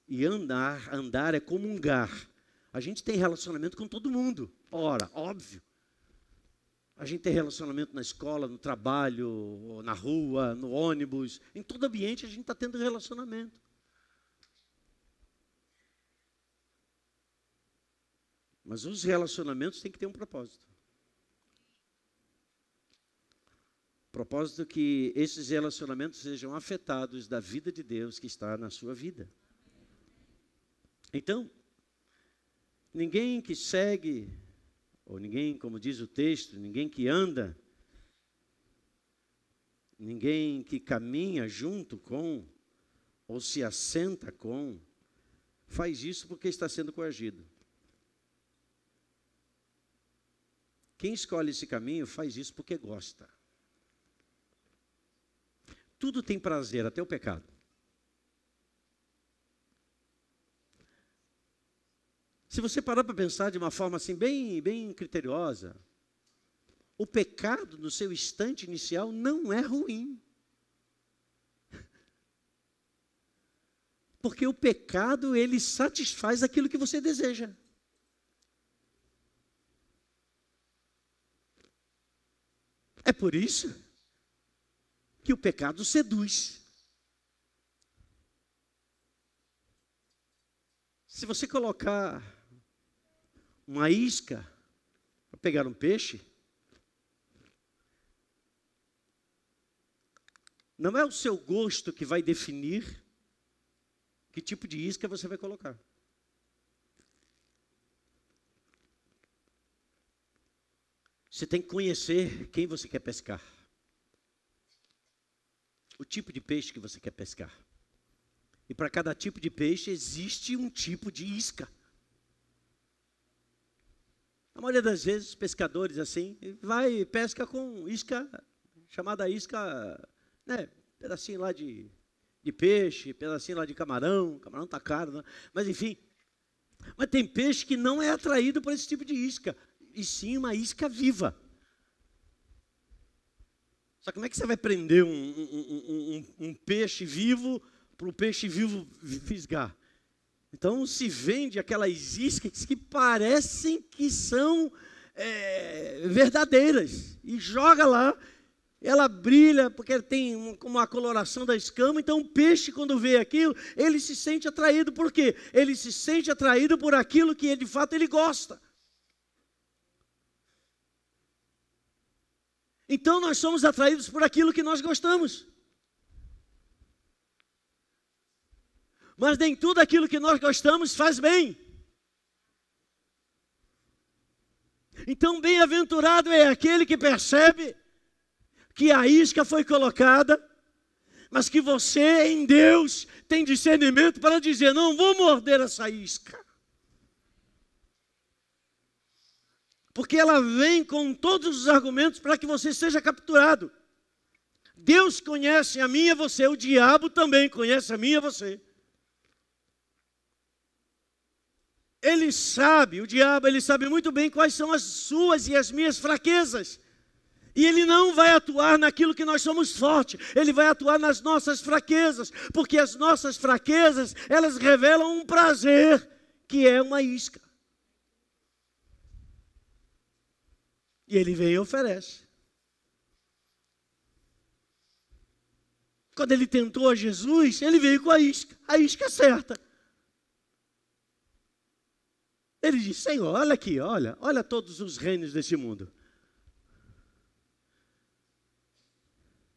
e andar é comungar. A gente tem relacionamento com todo mundo, ora, óbvio. A gente tem relacionamento na escola, no trabalho, na rua, no ônibus, em todo ambiente a gente está tendo relacionamento. Mas os relacionamentos têm que ter um propósito. Propósito que esses relacionamentos sejam afetados da vida de Deus que está na sua vida. Então, ninguém que segue, ou ninguém, como diz o texto, ninguém que anda, ninguém que caminha junto com, ou se assenta com, faz isso porque está sendo coagido. Quem escolhe esse caminho faz isso porque gosta. Tudo tem prazer, até o pecado. Se você parar para pensar de uma forma assim bem criteriosa, o pecado no seu instante inicial não é ruim. Porque o pecado, ele satisfaz aquilo que você deseja. É por isso que o pecado seduz. Se você colocar uma isca para pegar um peixe, não é o seu gosto que vai definir que tipo de isca você vai colocar. Você tem que conhecer quem você quer pescar. O tipo de peixe que você quer pescar. E para cada tipo de peixe existe um tipo de isca. A maioria das vezes, os pescadores assim, vai e pesca com isca, chamada isca, né, pedacinho lá de peixe, pedacinho lá de camarão está caro, né? Mas enfim. Mas tem peixe que não é atraído por esse tipo de isca, e sim uma isca viva. Só como é que você vai prender um peixe vivo para o peixe vivo fisgar? Então se vende aquelas iscas que parecem que são verdadeiras, e joga lá, ela brilha porque tem uma coloração da escama. Então o peixe, quando vê aquilo, ele se sente atraído. Por quê? Ele se sente atraído por aquilo que de fato ele gosta. Então nós somos atraídos por aquilo que nós gostamos. Mas nem tudo aquilo que nós gostamos faz bem. Então bem-aventurado é aquele que percebe que a isca foi colocada, mas que você em Deus tem discernimento para dizer: não vou morder essa isca. Porque ela vem com todos os argumentos para que você seja capturado. Deus conhece a mim e a você, o diabo também conhece a mim e a você. Ele sabe, o diabo, ele sabe muito bem quais são as suas e as minhas fraquezas. E ele não vai atuar naquilo que nós somos fortes, ele vai atuar nas nossas fraquezas, porque as nossas fraquezas, elas revelam um prazer, que é uma isca. E ele vem e oferece. Quando ele tentou a Jesus, ele veio com a isca certa. Ele disse: Senhor, olha aqui, olha todos os reinos desse mundo.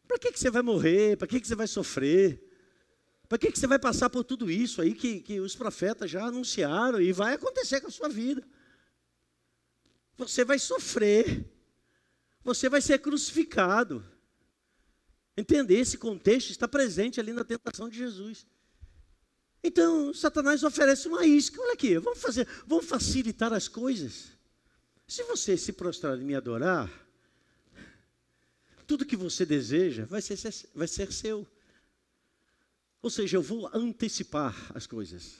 Para que você vai morrer? Para que você vai sofrer? Para que você vai passar por tudo isso aí que os profetas já anunciaram e vai acontecer com a sua vida? Você vai sofrer, você vai ser crucificado. Entender esse contexto está presente ali na tentação de Jesus. Então, Satanás oferece uma isca. Olha aqui, vamos facilitar as coisas. Se você se prostrar e me adorar, tudo que você deseja vai ser seu. Ou seja, eu vou antecipar as coisas.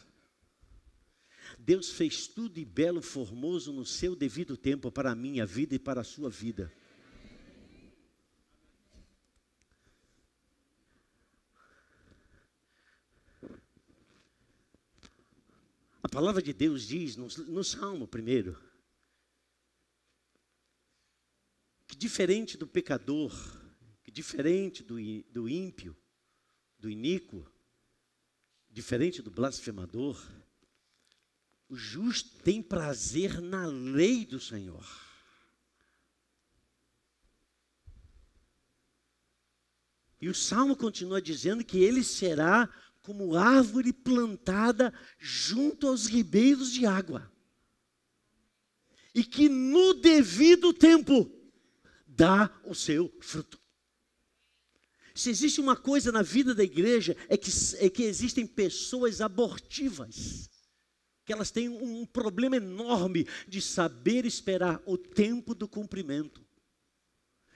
Deus fez tudo e belo, formoso no seu devido tempo para a minha vida e para a sua vida. A palavra de Deus diz no Salmo primeiro, que diferente do pecador, que diferente do ímpio, do iníquo, diferente do blasfemador, o justo tem prazer na lei do Senhor. E o Salmo continua dizendo que ele será como árvore plantada junto aos ribeiros de água. E que no devido tempo dá o seu fruto. Se existe uma coisa na vida da igreja, é que existem pessoas abortivas. Que elas têm um problema enorme de saber esperar o tempo do cumprimento.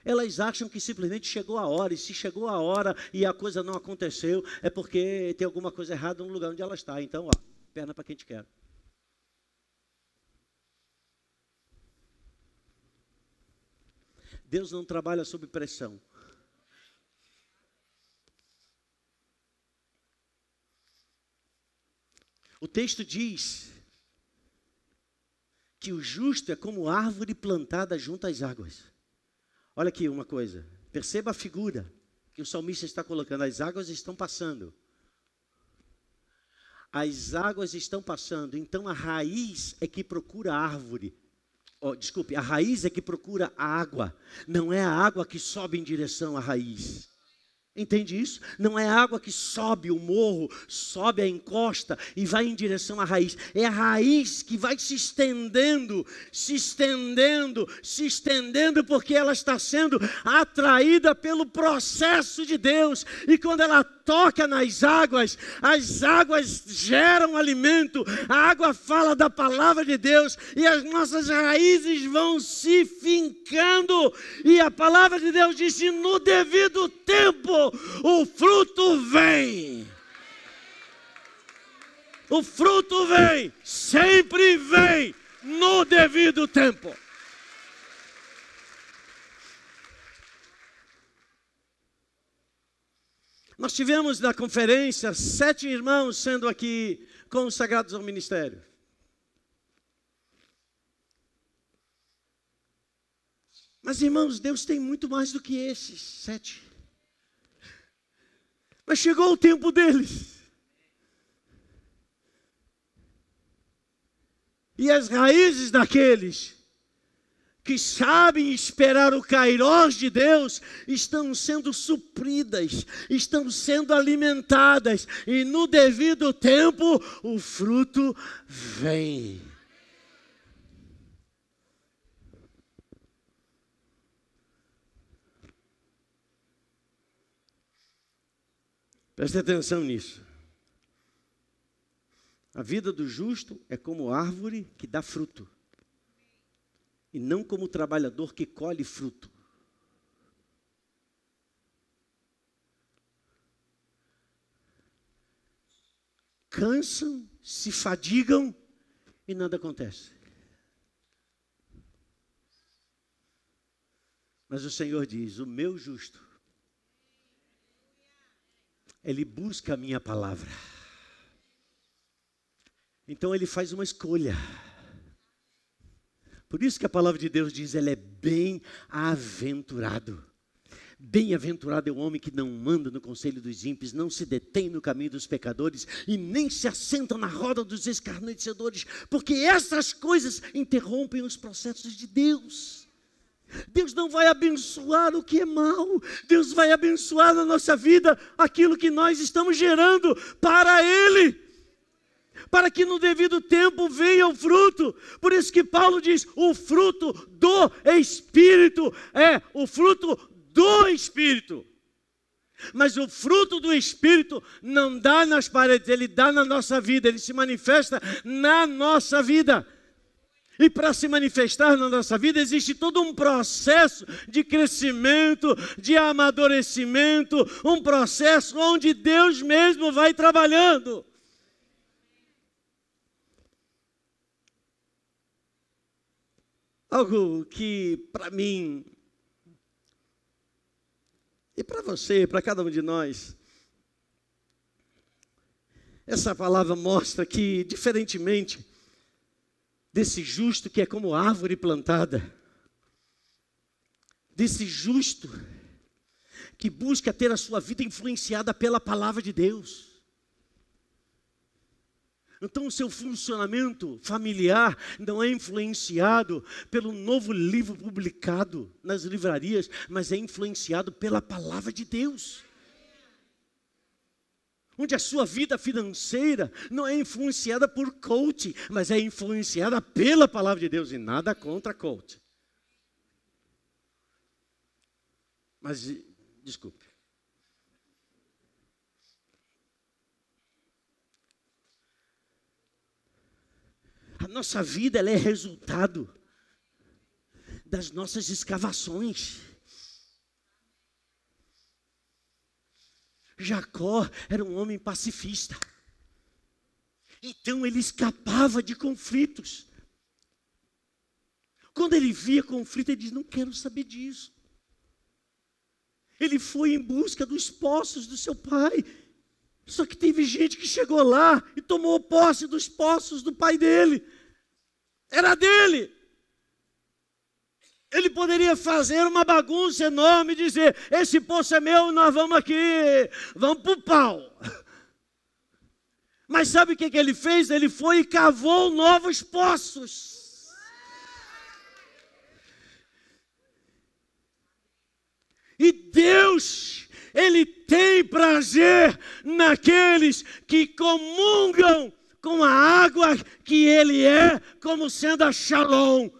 Elas acham que simplesmente chegou a hora, e se chegou a hora e a coisa não aconteceu, é porque tem alguma coisa errada no lugar onde ela está. Então, ó, perna para quem te quer. Deus não trabalha sob pressão. O texto diz que o justo é como árvore plantada junto às águas. Olha aqui uma coisa, perceba a figura que o salmista está colocando. As águas estão passando. As águas estão passando, então a raiz é que procura a árvore. A raiz é que procura a água. Não é a água que sobe em direção à raiz. Entende isso? Não é a água que sobe o morro, sobe a encosta e vai em direção à raiz. É a raiz que vai se estendendo, se estendendo, se estendendo, porque ela está sendo atraída pelo processo de Deus. E quando ela toca nas águas, as águas geram alimento, a água fala da palavra de Deus e as nossas raízes vão se fincando. E a palavra de Deus disse: no devido tempo, o fruto vem. O fruto vem, sempre vem, no devido tempo. Nós tivemos na conferência 7 irmãos sendo aqui consagrados ao ministério. Mas, irmãos, Deus tem muito mais do que esses 7. Mas chegou o tempo deles. E as raízes daqueles que sabem esperar o kairós de Deus estão sendo supridas, estão sendo alimentadas. E no devido tempo, o fruto vem. Preste atenção nisso. A vida do justo é como árvore que dá fruto. E não como trabalhador que colhe fruto. Cansam, se fadigam e nada acontece. Mas o Senhor diz: o meu justo, ele busca a minha palavra. Então ele faz uma escolha. Por isso que a palavra de Deus diz: ele é bem-aventurado. Bem-aventurado é o homem que não anda no conselho dos ímpios, não se detém no caminho dos pecadores e nem se assenta na roda dos escarnecedores, porque essas coisas interrompem os processos de Deus. Deus não vai abençoar o que é mal. Deus vai abençoar na nossa vida aquilo que nós estamos gerando para Ele, para que no devido tempo venha o fruto. Por isso que Paulo diz: o fruto do Espírito é o fruto do Espírito. Mas o fruto do Espírito não dá nas paredes, ele dá na nossa vida, ele se manifesta na nossa vida. E para se manifestar na nossa vida existe todo um processo de crescimento, de amadurecimento, um processo onde Deus mesmo vai trabalhando. Algo que para mim e para você, para cada um de nós, essa palavra mostra que, diferentemente desse justo que é como árvore plantada, desse justo que busca ter a sua vida influenciada pela palavra de Deus. Então o seu funcionamento familiar não é influenciado pelo novo livro publicado nas livrarias, mas é influenciado pela palavra de Deus. Onde a sua vida financeira não é influenciada por coach, mas é influenciada pela palavra de Deus, e nada contra coach. Mas, desculpe. A nossa vida, ela é resultado das nossas escavações. Jacó era um homem pacifista. Então ele escapava de conflitos. Quando ele via conflito, ele dizia: não quero saber disso. Ele foi em busca dos poços do seu pai. Só que teve gente que chegou lá e tomou posse dos poços do pai dele. Era dele. Ele poderia fazer uma bagunça enorme e dizer: esse poço é meu, nós vamos aqui, vamos para o pau. Mas sabe o que ele fez? Ele foi e cavou novos poços. E Deus, Ele tem prazer naqueles que comungam com a água que Ele é, como sendo a Shalom.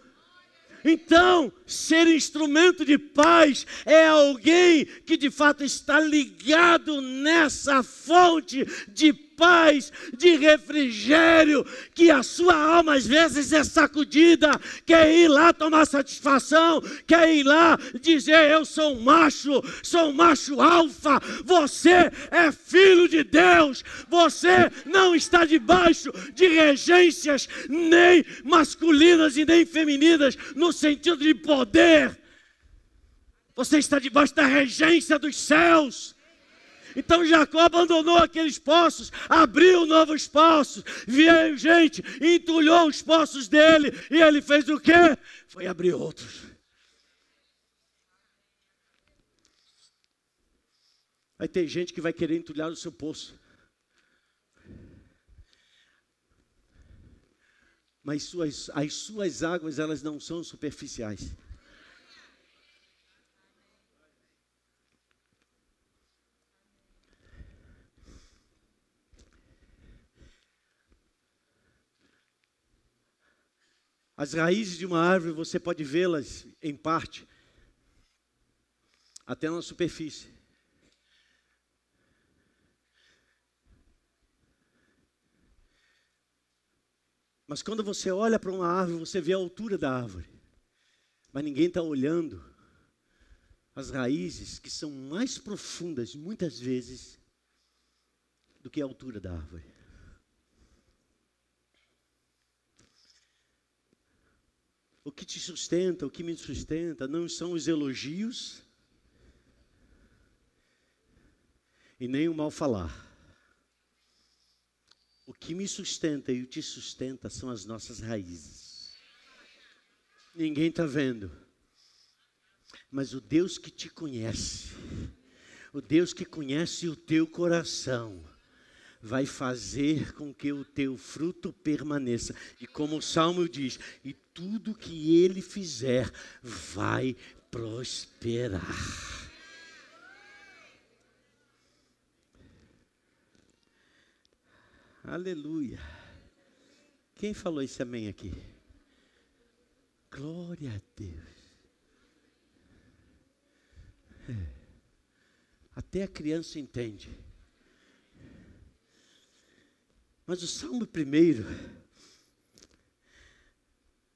Então, ser instrumento de paz é alguém que de fato está ligado nessa fonte de paz, de refrigério, que a sua alma às vezes é sacudida, quer ir lá tomar satisfação, quer ir lá dizer: eu sou um macho alfa, você é filho de Deus, você não está debaixo de regências nem masculinas e nem femininas, no sentido de poder, você está debaixo da regência dos céus. Então Jacó abandonou aqueles poços, abriu novos poços, veio gente, entulhou os poços dele, e ele fez o quê? Foi abrir outros. Vai ter gente que vai querer entulhar o seu poço, mas as suas águas, elas não são superficiais. As raízes de uma árvore, você pode vê-las em parte, até na superfície. Mas quando você olha para uma árvore, você vê a altura da árvore. Mas ninguém está olhando as raízes, que são mais profundas, muitas vezes, do que a altura da árvore. O que te sustenta, o que me sustenta, não são os elogios e nem o mal falar. O que me sustenta e o te sustenta são as nossas raízes. Ninguém está vendo, mas o Deus que te conhece, o Deus que conhece o teu coração, vai fazer com que o teu fruto permaneça. E como o Salmo diz, e tudo que ele fizer vai prosperar. Aleluia. Quem falou esse amém aqui? Glória a Deus. Até a criança entende. Mas o Salmo 1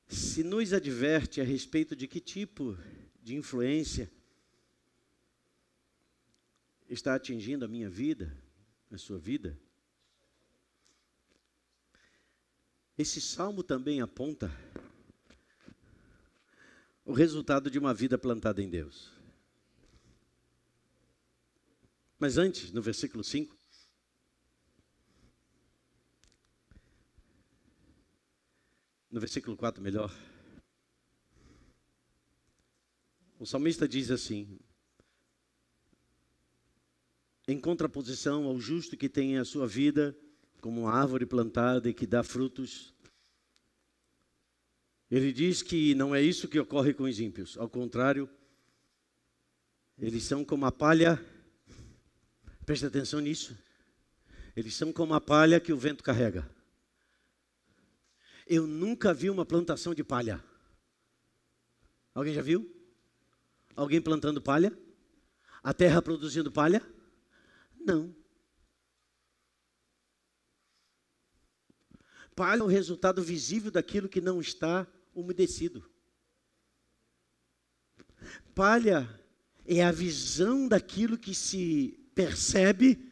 se nos adverte a respeito de que tipo de influência está atingindo a minha vida, a sua vida. Esse salmo também aponta o resultado de uma vida plantada em Deus. Mas antes, no versículo 5, no versículo 4, melhor, o salmista diz assim: em contraposição ao justo que tem a sua vida como uma árvore plantada e que dá frutos, ele diz que não é isso que ocorre com os ímpios. Ao contrário, eles são como a palha, preste atenção nisso, eles são como a palha que o vento carrega. Eu nunca vi uma plantação de palha. Alguém já viu? Alguém plantando palha? A terra produzindo palha? Não. Palha é o resultado visível daquilo que não está umedecido. Palha é a visão daquilo que se percebe,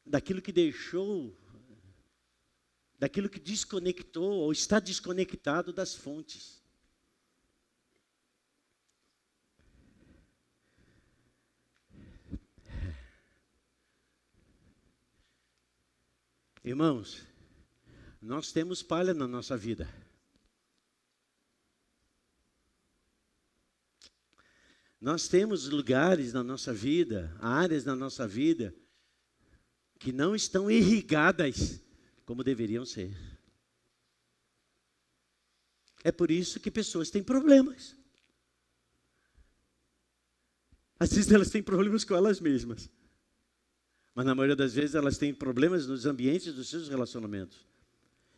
daquilo que deixou, daquilo que desconectou ou está desconectado das fontes. Irmãos, nós temos palha na nossa vida. Nós temos lugares na nossa vida, áreas na nossa vida, que não estão irrigadas como deveriam ser. É por isso que pessoas têm problemas. Às vezes elas têm problemas com elas mesmas. Mas na maioria das vezes elas têm problemas nos ambientes dos seus relacionamentos.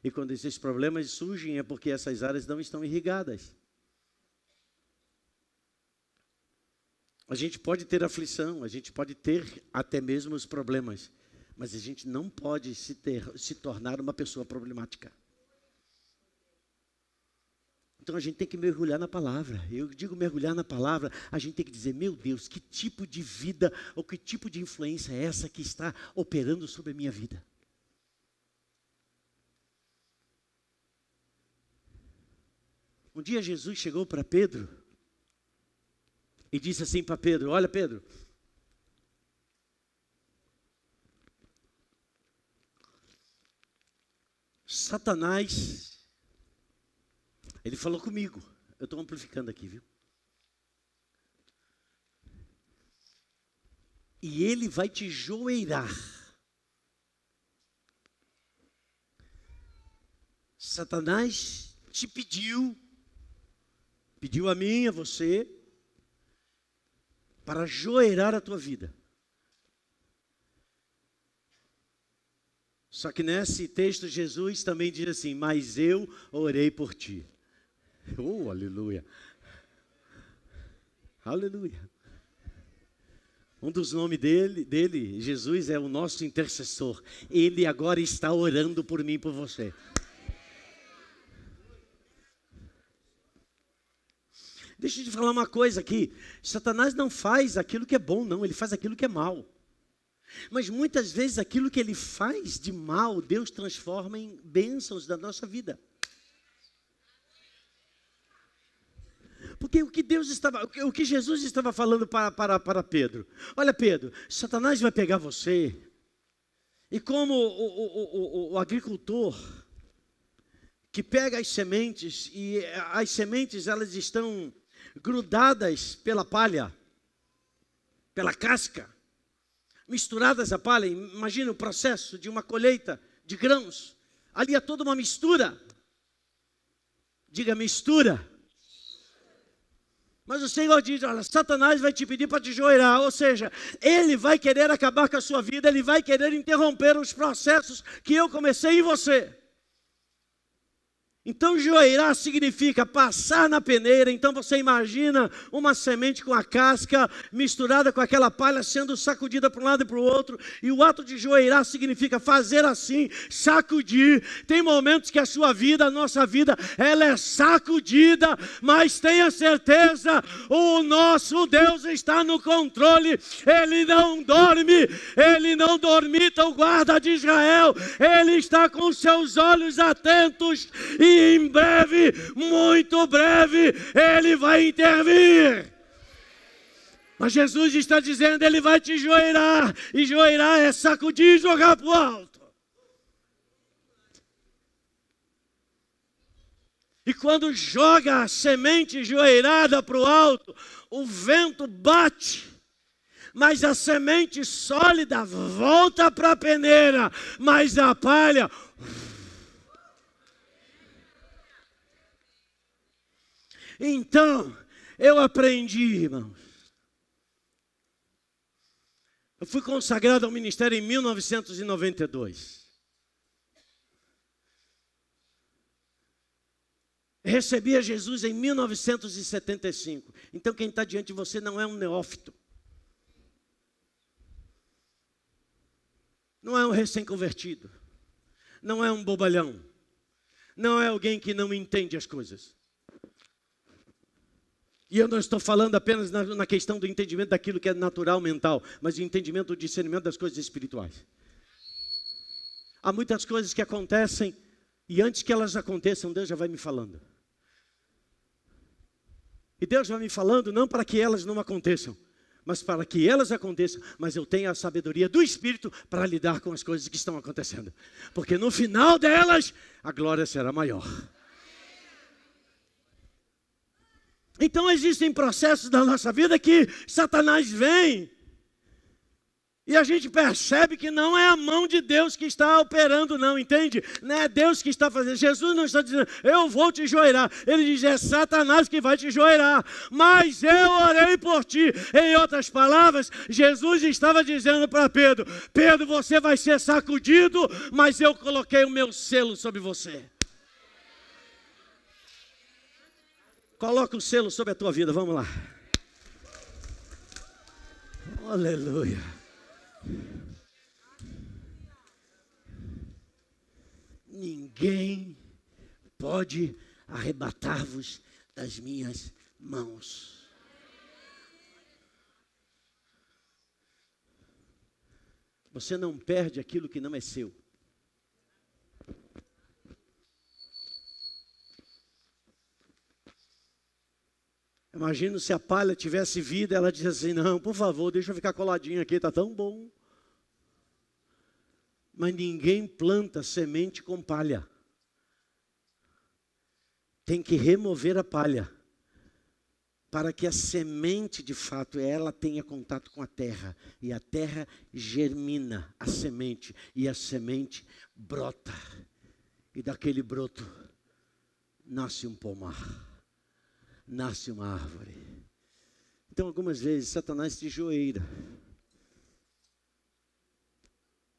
E quando esses problemas surgem é porque essas áreas não estão irrigadas. A gente pode ter aflição, a gente pode ter até mesmo os problemas, mas a gente não pode se tornar uma pessoa problemática. Então a gente tem que mergulhar na palavra. Eu digo mergulhar na palavra, a gente tem que dizer, meu Deus, que tipo de vida ou que tipo de influência é essa que está operando sobre a minha vida? Um dia Jesus chegou para Pedro e disse assim para Pedro: olha, Pedro, Satanás, ele falou comigo, eu estou amplificando aqui, viu? E ele vai te joeirar. Satanás te pediu a mim, a você, para joeirar a tua vida. Só que nesse texto Jesus também diz assim: mas eu orei por ti. Oh, aleluia. Aleluia. Um dos nomes dele, Jesus, é o nosso intercessor. Ele agora está orando por mim e por você. Deixa eu te falar uma coisa aqui. Satanás não faz aquilo que é bom, não. Ele faz aquilo que é mal. Mas muitas vezes aquilo que ele faz de mal, Deus transforma em bênçãos da nossa vida. Porque o que Jesus estava falando para Pedro: olha, Pedro, Satanás vai pegar você, e como o agricultor que pega as sementes, e as sementes elas estão grudadas pela palha, pela casca, misturadas à palha. Imagina o processo de uma colheita de grãos, ali é toda uma mistura. Diga mistura. Mas o Senhor diz: olha, Satanás vai te pedir para te joeirar, ou seja, ele vai querer acabar com a sua vida, ele vai querer interromper os processos que eu comecei em você. Então joeirar significa passar na peneira. Então você imagina uma semente com a casca misturada com aquela palha sendo sacudida para um lado e para o outro. E o ato de joeirar significa fazer assim, sacudir. Tem momentos que a sua vida, a nossa vida, ela é sacudida, mas tenha certeza, o nosso Deus está no controle. Ele não dorme, ele não dormita o guarda de Israel. Ele está com seus olhos atentos e e em breve, muito breve, Ele vai intervir. Mas Jesus está dizendo, Ele vai te joelhar, e joelhar é sacudir e jogar para o alto. E quando joga a semente joelhada para o alto, o vento bate, mas a semente sólida volta para a peneira, mas a palha... Então, eu aprendi, irmãos. Eu fui consagrado ao ministério em 1992. Recebi a Jesus em 1975. Então quem está diante de você não é um neófito. Não é um recém-convertido. Não é um bobalhão. Não é alguém que não entende as coisas. E eu não estou falando apenas na questão do entendimento daquilo que é natural, mental, mas o entendimento, o discernimento das coisas espirituais. Há muitas coisas que acontecem e antes que elas aconteçam, Deus já vai me falando. E Deus vai me falando não para que elas não aconteçam, mas para que elas aconteçam, mas eu tenho a sabedoria do Espírito para lidar com as coisas que estão acontecendo. Porque no final delas, a glória será maior. Então existem processos da nossa vida que Satanás vem e a gente percebe que não é a mão de Deus que está operando, não, entende? Não é Deus que está fazendo. Jesus não está dizendo, eu vou te joelhar. Ele diz, é Satanás que vai te joelhar. Mas eu orei por ti. Em outras palavras, Jesus estava dizendo para Pedro, Pedro, você vai ser sacudido, mas eu coloquei o meu selo sobre você. Coloca o selo sobre a tua vida, vamos lá. Aleluia. Ninguém pode arrebatar-vos das minhas mãos. Você não perde aquilo que não é seu. Imagina se a palha tivesse vida, ela diz assim, não, por favor, deixa eu ficar coladinho aqui, está tão bom. Mas ninguém planta semente com palha. Tem que remover a palha, para que a semente, de fato, ela tenha contato com a terra. E a terra germina a semente, e a semente brota. E daquele broto nasce um pomar. Nasce uma árvore. Então, algumas vezes, Satanás te joeira.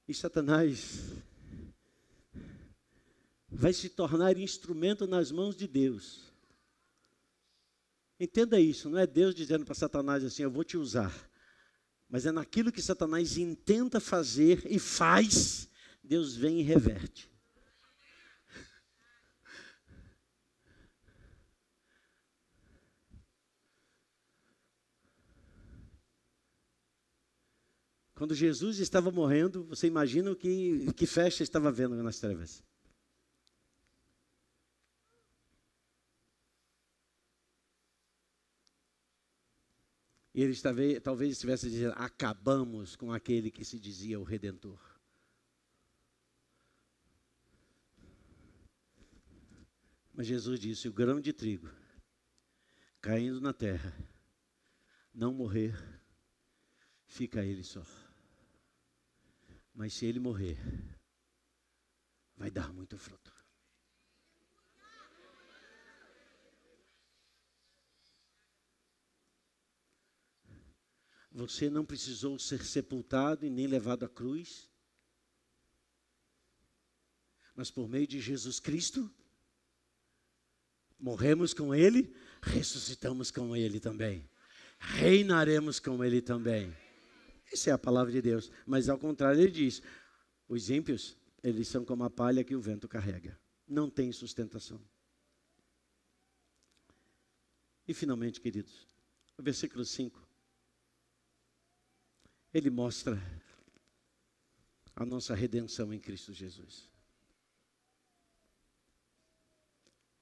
E Satanás vai se tornar instrumento nas mãos de Deus. Entenda isso, não é Deus dizendo para Satanás assim, eu vou te usar. Mas é naquilo que Satanás intenta fazer e faz, Deus vem e reverte. Quando Jesus estava morrendo, você imagina que festa estava vendo nas trevas. E ele talvez estivesse dizendo, acabamos com aquele que se dizia o Redentor. Mas Jesus disse, o grão de trigo caindo na terra, não morrer, fica ele só. Mas se ele morrer, vai dar muito fruto. Você não precisou ser sepultado e nem levado à cruz. Mas por meio de Jesus Cristo, morremos com Ele, ressuscitamos com Ele também. Reinaremos com Ele também. Essa é a palavra de Deus. Mas ao contrário, Ele diz, os ímpios, eles são como a palha que o vento carrega. Não tem sustentação. E finalmente, queridos, o versículo 5. Ele mostra a nossa redenção em Cristo Jesus.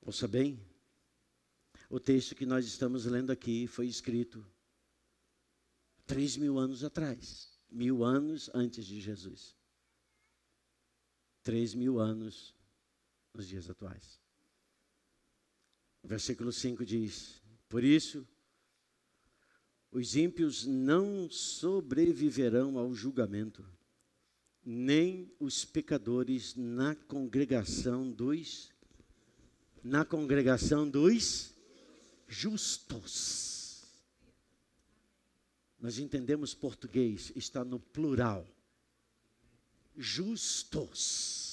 Ouça bem, o texto que nós estamos lendo aqui foi escrito 3.000 anos atrás, 1.000 anos antes de Jesus. 3.000 anos nos dias atuais. O versículo 5 diz: por isso, os ímpios não sobreviverão ao julgamento, nem os pecadores na congregação dos justos. Nós entendemos português, está no plural. Justos.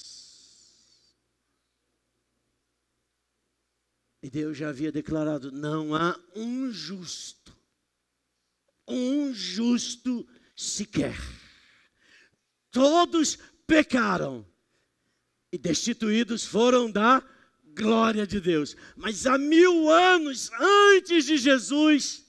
E Deus já havia declarado: não há um justo sequer. Todos pecaram e destituídos foram da glória de Deus. Mas há 1.000 anos antes de Jesus,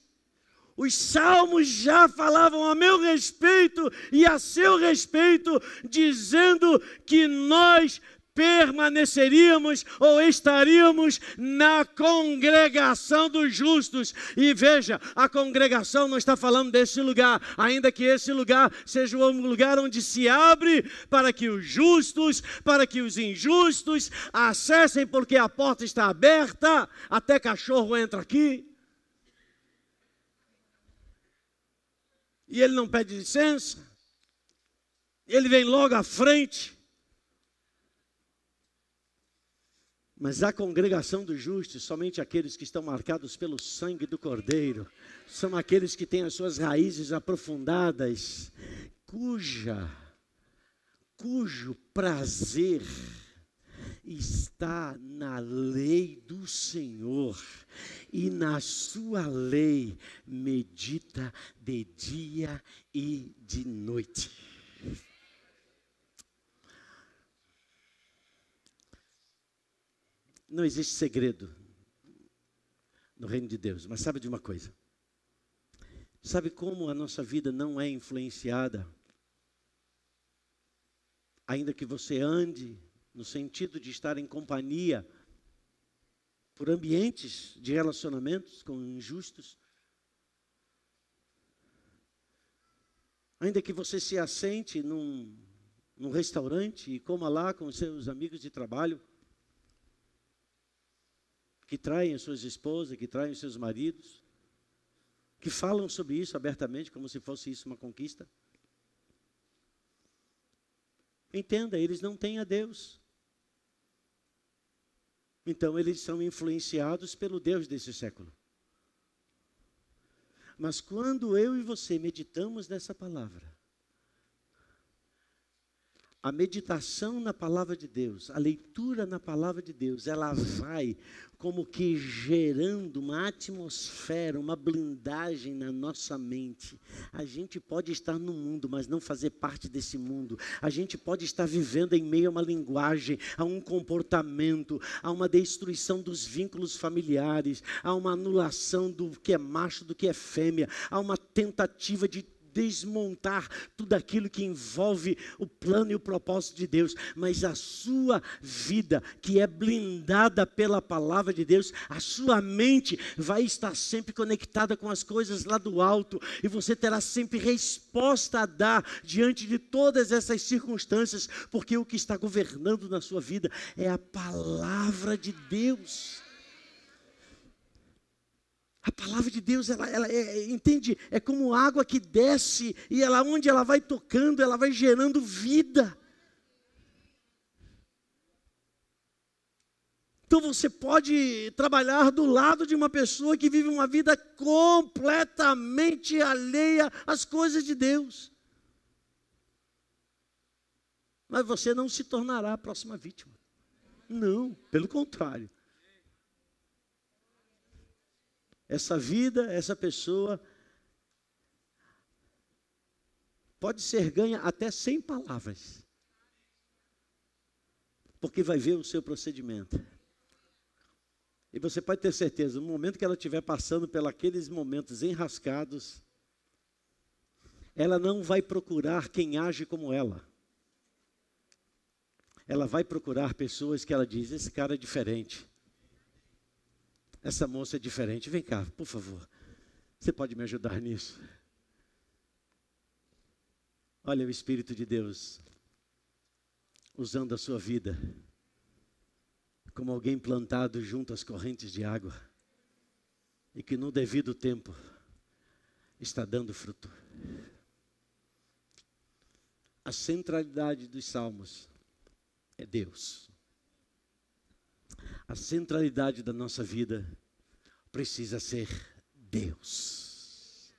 os salmos já falavam a meu respeito e a seu respeito, dizendo que nós permaneceríamos ou estaríamos na congregação dos justos. E veja, a congregação não está falando desse lugar, ainda que esse lugar seja um lugar onde se abre para que os justos, para que os injustos acessem, porque a porta está aberta, até cachorro entra aqui. E ele não pede licença, ele vem logo à frente. Mas a congregação dos justos, somente aqueles que estão marcados pelo sangue do Cordeiro, são aqueles que têm as suas raízes aprofundadas, cujo prazer está na lei do Senhor, e na sua lei medita de dia e de noite. Não existe segredo no reino de Deus, mas sabe de uma coisa? Sabe como a nossa vida não é influenciada? Ainda que você ande no sentido de estar em companhia por ambientes de relacionamentos com injustos, ainda que você se assente num restaurante e coma lá com seus amigos de trabalho, que traem as suas esposas, que traem os seus maridos, que falam sobre isso abertamente, como se fosse isso uma conquista. Entenda, eles não têm a Deus. Então, eles são influenciados pelo Deus desse século. Mas quando eu e você meditamos nessa palavra, a meditação na palavra de Deus, a leitura na palavra de Deus, ela vai como que gerando uma atmosfera, uma blindagem na nossa mente. A gente pode estar no mundo, mas não fazer parte desse mundo. A gente pode estar vivendo em meio a uma linguagem, a um comportamento, a uma destruição dos vínculos familiares, a uma anulação do que é macho, do que é fêmea, a uma tentativa de desmontar tudo aquilo que envolve o plano e o propósito de Deus, mas a sua vida, que é blindada pela palavra de Deus, a sua mente vai estar sempre conectada com as coisas lá do alto, e você terá sempre resposta a dar diante de todas essas circunstâncias, porque o que está governando na sua vida é a palavra de Deus. A palavra de Deus, entende? É como água que desce e onde ela vai tocando, ela vai gerando vida. Então você pode trabalhar do lado de uma pessoa que vive uma vida completamente alheia às coisas de Deus. Mas você não se tornará a próxima vítima. Não, pelo contrário. Essa vida, essa pessoa pode ser ganha até sem palavras, porque vai ver o seu procedimento. E você pode ter certeza, no momento que ela estiver passando pelos momentos enrascados, ela não vai procurar quem age como ela. Ela vai procurar pessoas que ela diz: esse cara é diferente. Essa moça é diferente. Vem cá, por favor. Você pode me ajudar nisso? Olha o Espírito de Deus usando a sua vida como alguém plantado junto às correntes de água e que no devido tempo está dando fruto. A centralidade dos salmos é Deus. A centralidade da nossa vida precisa ser Deus.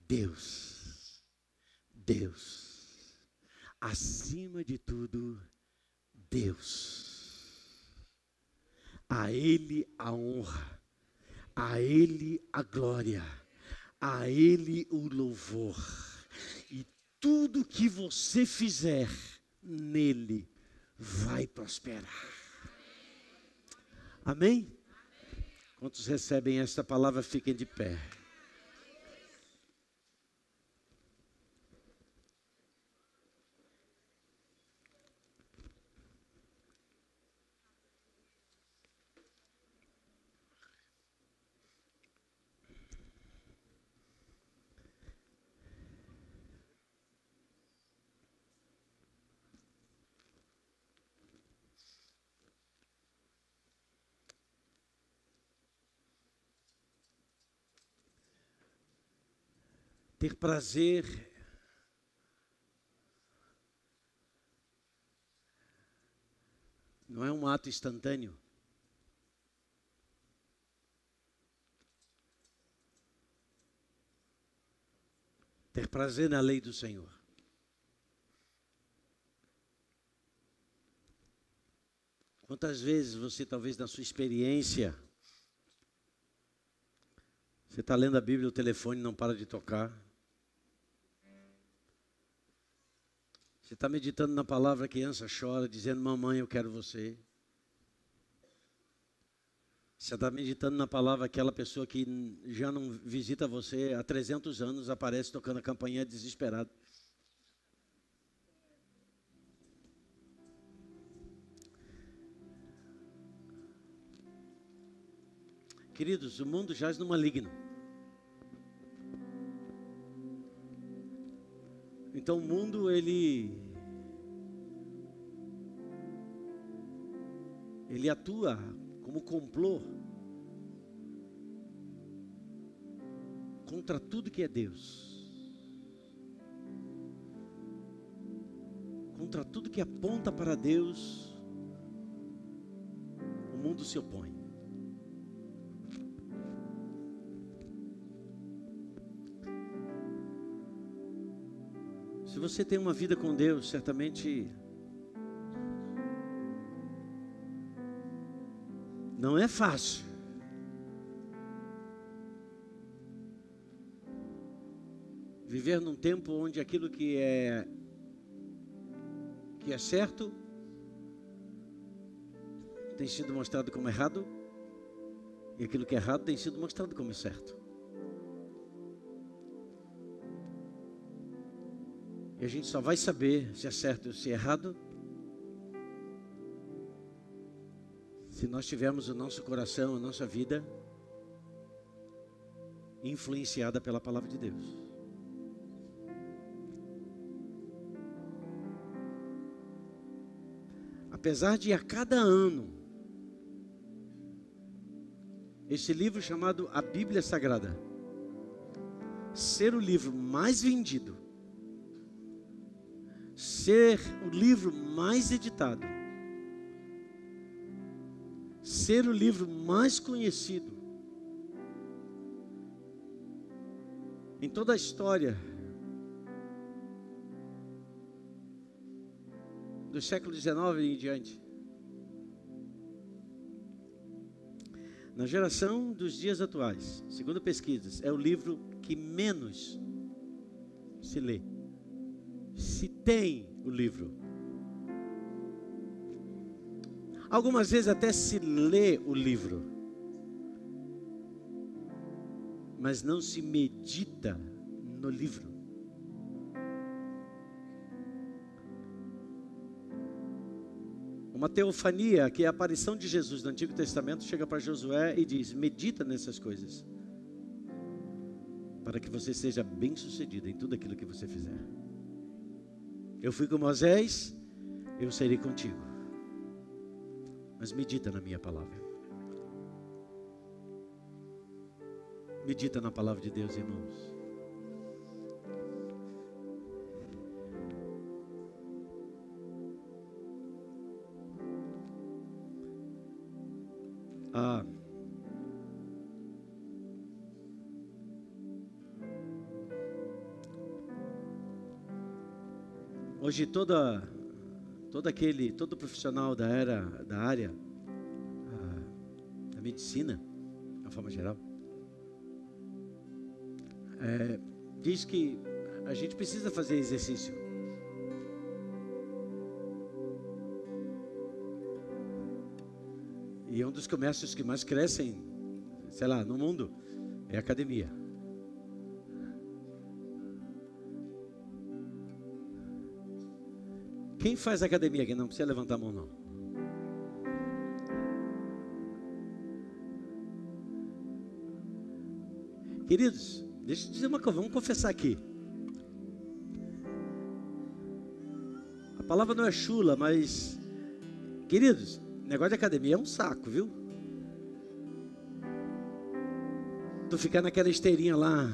Deus. Deus. Acima de tudo, Deus. A Ele a honra, a Ele a glória, a Ele o louvor. E tudo que você fizer nele vai prosperar. Amém? Quantos recebem esta palavra, fiquem de pé. Ter prazer não é um ato instantâneo. Ter prazer na lei do Senhor. Quantas vezes você, talvez na sua experiência, você está lendo a Bíblia, o telefone não para de tocar. Você está meditando na palavra, a criança chora, dizendo, mamãe, eu quero você. Você está meditando na palavra, aquela pessoa que já não visita você há 300 anos, aparece tocando a campainha desesperado. Queridos, o mundo jaz no maligno. Então o mundo, ele atua como complô contra tudo que é Deus, contra tudo que aponta para Deus. O mundo se opõe. Se você tem uma vida com Deus, certamente não é fácil. Viver num tempo onde aquilo que é certo tem sido mostrado como errado, e aquilo que é errado tem sido mostrado como certo. E a gente só vai saber se é certo ou se é errado se nós tivermos o nosso coração, a nossa vida influenciada pela palavra de Deus. Apesar de a cada ano este livro chamado a Bíblia Sagrada ser o livro mais vendido, ser o livro mais editado, ser o livro mais conhecido em toda a história do século XIX e em diante. Na geração dos dias atuais, segundo pesquisas, é o livro que menos se lê. Se tem o livro. Algumas vezes até se lê o livro, mas não se medita no livro. O uma teofania, que é a aparição de Jesus no Antigo Testamento, chega para Josué e diz: medita nessas coisas, para que você seja bem sucedido em tudo aquilo que você fizer. Eu fui com Moisés, eu serei contigo, mas medita na minha palavra. Medita na palavra de Deus, irmãos. Hoje todo profissional da área da medicina, de uma forma geral, diz que a gente precisa fazer exercício. E um dos comércios que mais crescem, sei lá, no mundo, é a academia. Quem faz academia aqui? Não precisa levantar a mão, não. Queridos, deixa eu dizer uma coisa, vamos confessar aqui. A palavra não é chula, mas, queridos, negócio de academia é um saco, viu? Tu ficar naquela esteirinha lá,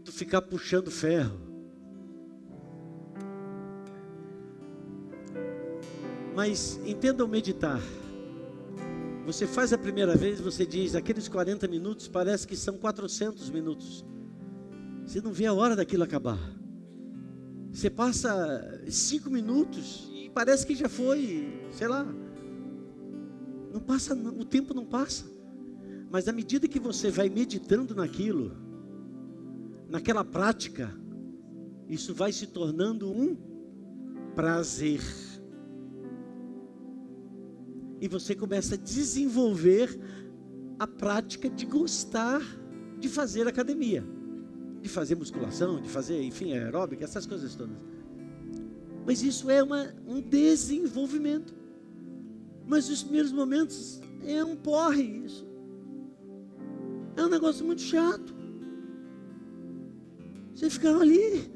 tu ficar puxando ferro. Mas entenda o meditar. Você faz a primeira vez, você diz, aqueles 40 minutos parece que são 400 minutos. Você não vê a hora daquilo acabar. Você passa 5 minutos e parece que já foi, sei lá. Não passa, o tempo não passa. Mas à medida que você vai meditando naquilo, naquela prática, isso vai se tornando um prazer. E você começa a desenvolver a prática de gostar de fazer academia, de fazer musculação, de fazer, enfim, aeróbica, essas coisas todas. Mas isso é um desenvolvimento. Mas nos primeiros momentos é um porre isso. É um negócio muito chato. Você fica ali,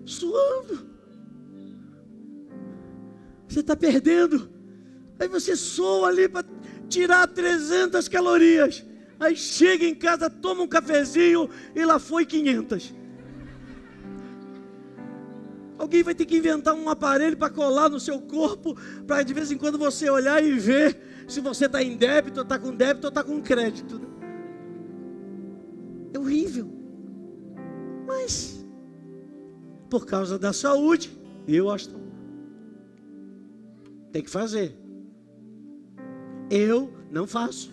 suando. Você está perdendo. Aí você soa ali para tirar 300 calorias. Aí chega em casa, toma um cafezinho e lá foi 500. Alguém vai ter que inventar um aparelho para colar no seu corpo, para de vez em quando você olhar e ver se você está em débito, está com débito ou está com crédito. É horrível. Mas, por causa da saúde, eu acho que tem que fazer. Eu não faço.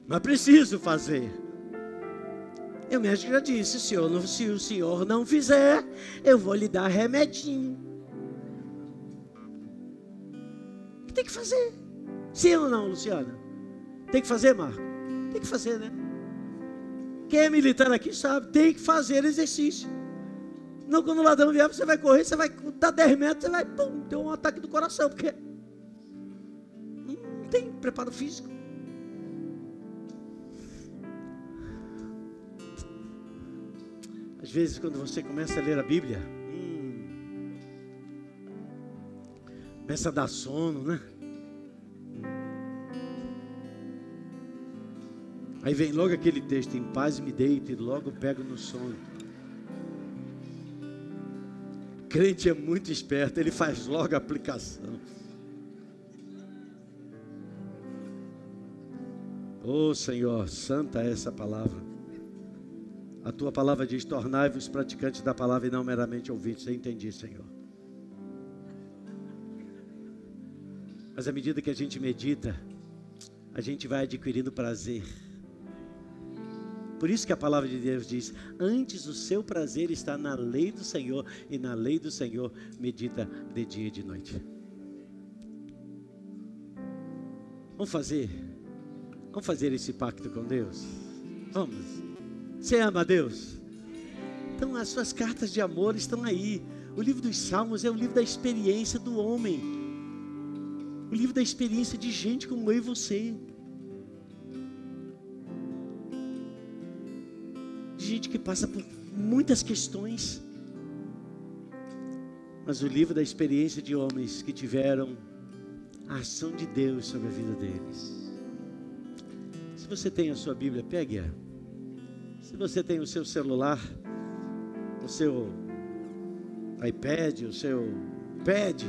Mas preciso fazer. E o médico já disse, se o senhor não fizer, eu vou lhe dar remedinho. Tem que fazer. Sim ou não, Luciana? Tem que fazer, Marco? Tem que fazer, né? Quem é militar aqui sabe, tem que fazer exercício. Não, quando o ladrão vier, você vai correr, você vai dar 10 metros, você vai, pum, ter um ataque do coração, porque não tem preparo físico. Às vezes, quando você começa a ler a Bíblia, começa a dar sono, né? Aí vem logo aquele texto, em paz me deito e logo pego no sono. O crente é muito esperto, ele faz logo a aplicação. Oh Senhor, santa é essa palavra. A tua palavra diz, tornai-vos praticantes da palavra e não meramente ouvintes. Eu entendi, Senhor. Mas à medida que a gente medita, a gente vai adquirindo prazer. Por isso que a palavra de Deus diz, antes o seu prazer está na lei do Senhor, e na lei do Senhor medita de dia e de noite. Vamos fazer esse pacto com Deus? Vamos. Você ama a Deus? Então as suas cartas de amor estão aí. O livro dos Salmos é o livro da experiência do homem. O livro da experiência de gente como eu e você. De gente que passa por muitas questões. Mas o livro da experiência de homens que tiveram a ação de Deus sobre a vida deles. Se você tem a sua Bíblia, pegue-a. Se você tem o seu celular, o seu iPad, o seu pad,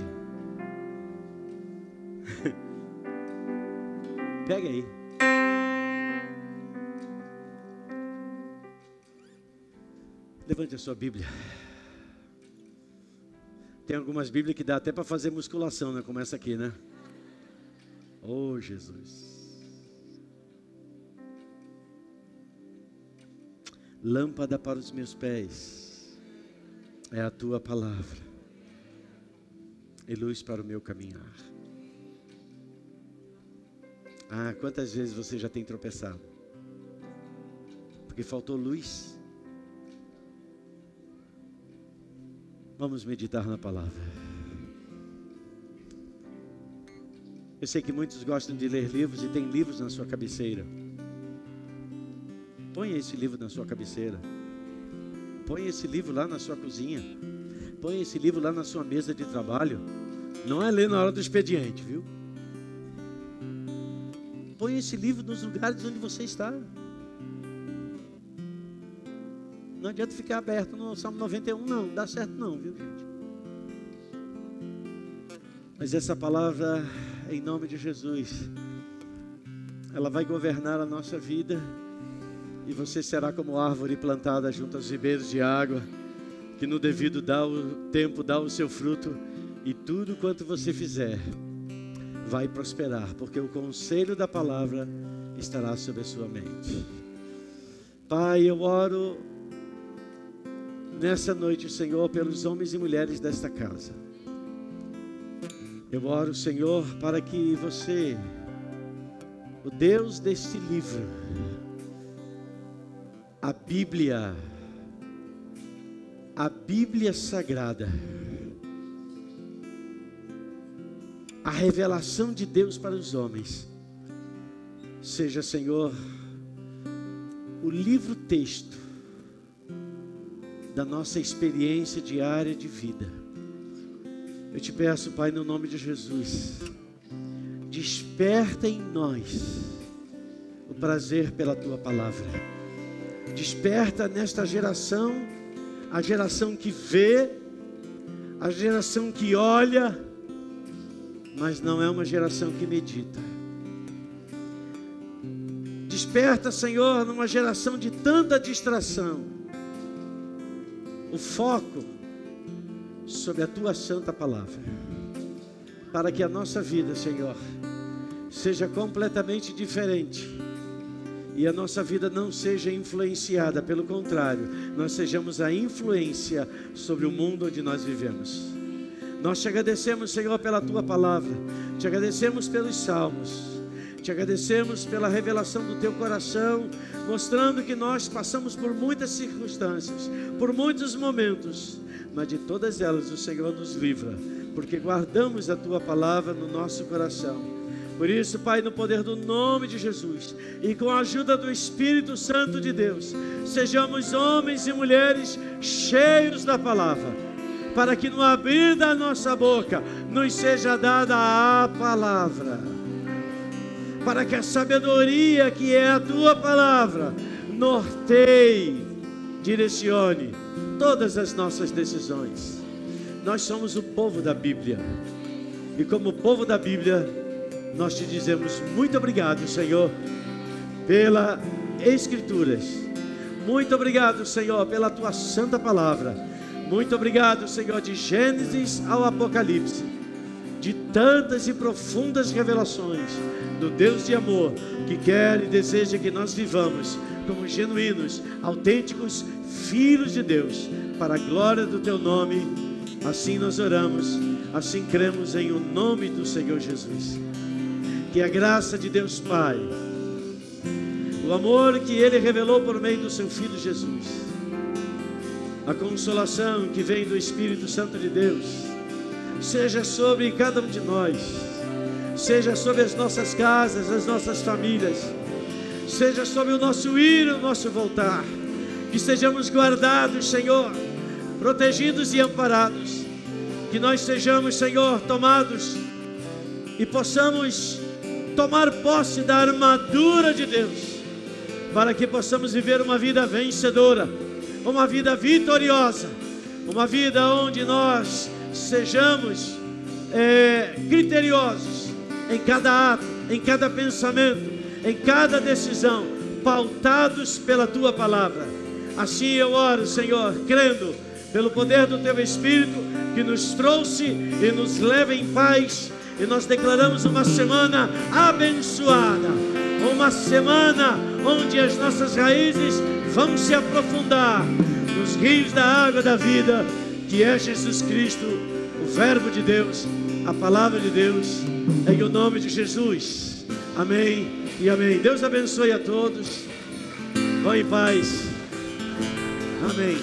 pega aí. Levante a sua Bíblia. Tem algumas Bíblias que dá até para fazer musculação, né? Como essa aqui, né? Oh, Jesus. Lâmpada para os meus pés é a tua palavra e luz para o meu caminhar. Ah, quantas vezes você já tem tropeçado? Porque faltou luz? Vamos meditar na palavra. Eu sei que muitos gostam de ler livros e tem livros na sua cabeceira. Ponha esse livro na sua cabeceira. Ponha esse livro lá na sua cozinha. Ponha esse livro lá na sua mesa de trabalho. Não é ler na hora do expediente, viu? Ponha esse livro nos lugares onde você está. Não adianta ficar aberto no Salmo 91, não dá certo não, viu, gente? Mas essa palavra, em nome de Jesus, ela vai governar a nossa vida. E você será como árvore plantada junto aos ribeiros de água, que no devido tempo dá o seu fruto, e tudo quanto você fizer vai prosperar, porque o conselho da palavra estará sobre a sua mente. Pai, eu oro nessa noite, Senhor, pelos homens e mulheres desta casa. Eu oro, Senhor, para que você, o Deus deste livro, a Bíblia Sagrada, a revelação de Deus para os homens, seja, Senhor, o livro-texto da nossa experiência diária de vida. Eu te peço, Pai, no nome de Jesus, desperta em nós o prazer pela Tua palavra. Desperta nesta geração, a geração que vê, a geração que olha, mas não é uma geração que medita. Desperta, Senhor, numa geração de tanta distração, o foco sobre a Tua santa palavra, para que a nossa vida, Senhor, seja completamente diferente. E a nossa vida não seja influenciada, pelo contrário, nós sejamos a influência sobre o mundo onde nós vivemos. Nós te agradecemos, Senhor, pela Tua palavra, te agradecemos pelos salmos, te agradecemos pela revelação do Teu coração, mostrando que nós passamos por muitas circunstâncias, por muitos momentos, mas de todas elas o Senhor nos livra, porque guardamos a Tua palavra no nosso coração. Por isso, Pai, no poder do nome de Jesus e com a ajuda do Espírito Santo de Deus, sejamos homens e mulheres cheios da palavra, para que no abrir da nossa boca nos seja dada a palavra, para que a sabedoria que é a Tua palavra norteie, direcione todas as nossas decisões. Nós somos o povo da Bíblia, e como povo da Bíblia, nós te dizemos muito obrigado, Senhor, pelas Escrituras. Muito obrigado, Senhor, pela Tua santa palavra. Muito obrigado, Senhor, de Gênesis ao Apocalipse, de tantas e profundas revelações do Deus de amor, que quer e deseja que nós vivamos como genuínos, autênticos filhos de Deus, para a glória do Teu nome. Assim nós oramos, assim cremos em o nome do Senhor Jesus. Que a graça de Deus Pai, o amor que Ele revelou por meio do Seu Filho Jesus, a consolação que vem do Espírito Santo de Deus seja sobre cada um de nós, seja sobre as nossas casas, as nossas famílias, seja sobre o nosso ir e o nosso voltar, que sejamos guardados, Senhor, protegidos e amparados, que nós sejamos, Senhor, tomados e possamos tomar posse da armadura de Deus, para que possamos viver uma vida vencedora, uma vida vitoriosa, uma vida onde nós sejamos criteriosos em cada ato, em cada pensamento, em cada decisão, pautados pela Tua palavra. Assim eu oro, Senhor, crendo pelo poder do Teu Espírito, que nos trouxe e nos leva em paz. E nós declaramos uma semana abençoada, uma semana onde as nossas raízes vão se aprofundar nos rios da água da vida, que é Jesus Cristo, o Verbo de Deus, a Palavra de Deus, em o nome de Jesus. Amém e amém. Deus abençoe a todos. Vão em paz. Amém.